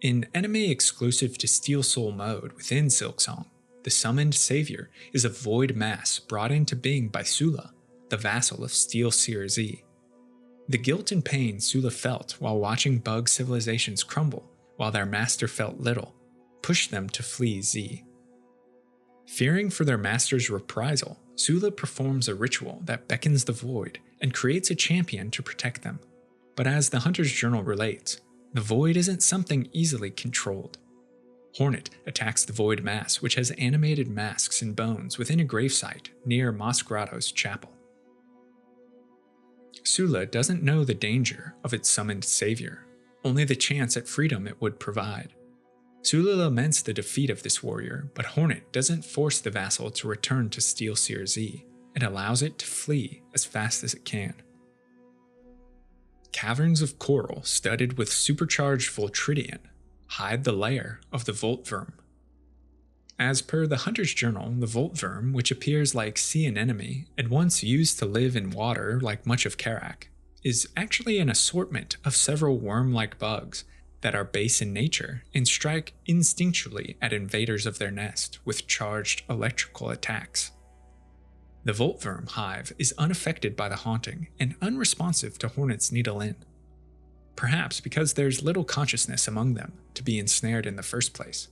In enemy exclusive to Steel Soul mode within Silksong, the summoned savior is a void mass brought into being by Sula, the vassal of Steel Seer Z. The guilt and pain Sula felt while watching bug civilizations crumble while their master felt little pushed them to flee Z. Fearing for their master's reprisal, Sula performs a ritual that beckons the void and creates a champion to protect them. But as the Hunter's Journal relates, the void isn't something easily controlled. Hornet attacks the void mass, which has animated masks and bones within a gravesite near Masquerado's chapel. Sula doesn't know the danger of its summoned savior, only the chance at freedom it would provide. Sula laments the defeat of this warrior, but Hornet doesn't force the vassal to return to Steel Seer Z, and allows it to flee as fast as it can. Caverns of coral studded with supercharged Voltridian hide the lair of the Voltverm. As per the Hunter's Journal, the Voltverm, which appears like sea anemone and once used to live in water like much of Karak, is actually an assortment of several worm-like bugs that are base in nature and strike instinctually at invaders of their nest with charged electrical attacks. The Voltverm hive is unaffected by the haunting and unresponsive to Hornet's needle in. Perhaps because there's little consciousness among them to be ensnared in the first place.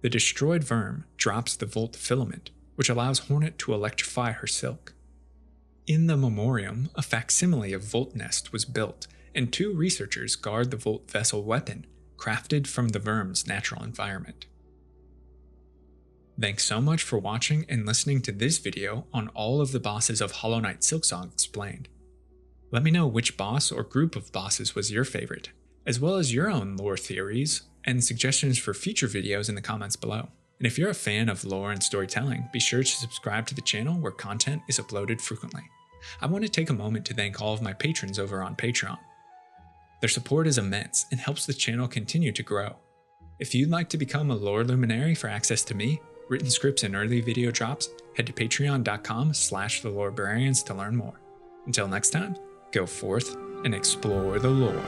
The destroyed Verm drops the Volt filament, which allows Hornet to electrify her silk. In the Memoriam, a facsimile of Volt Nest was built, and 2 researchers guard the Volt Vessel weapon, crafted from the Verm's natural environment. Thanks so much for watching and listening to this video on all of the bosses of Hollow Knight Silksong explained. Let me know which boss or group of bosses was your favorite, as well as your own lore theories and suggestions for future videos in the comments below. And if you're a fan of lore and storytelling, be sure to subscribe to the channel where content is uploaded frequently. I want to take a moment to thank all of my patrons over on Patreon. Their support is immense and helps the channel continue to grow. If you'd like to become a lore luminary for access to me, written scripts, and early video drops, head to patreon.com/thelorebrarians to learn more. Until next time, go forth and explore the lore.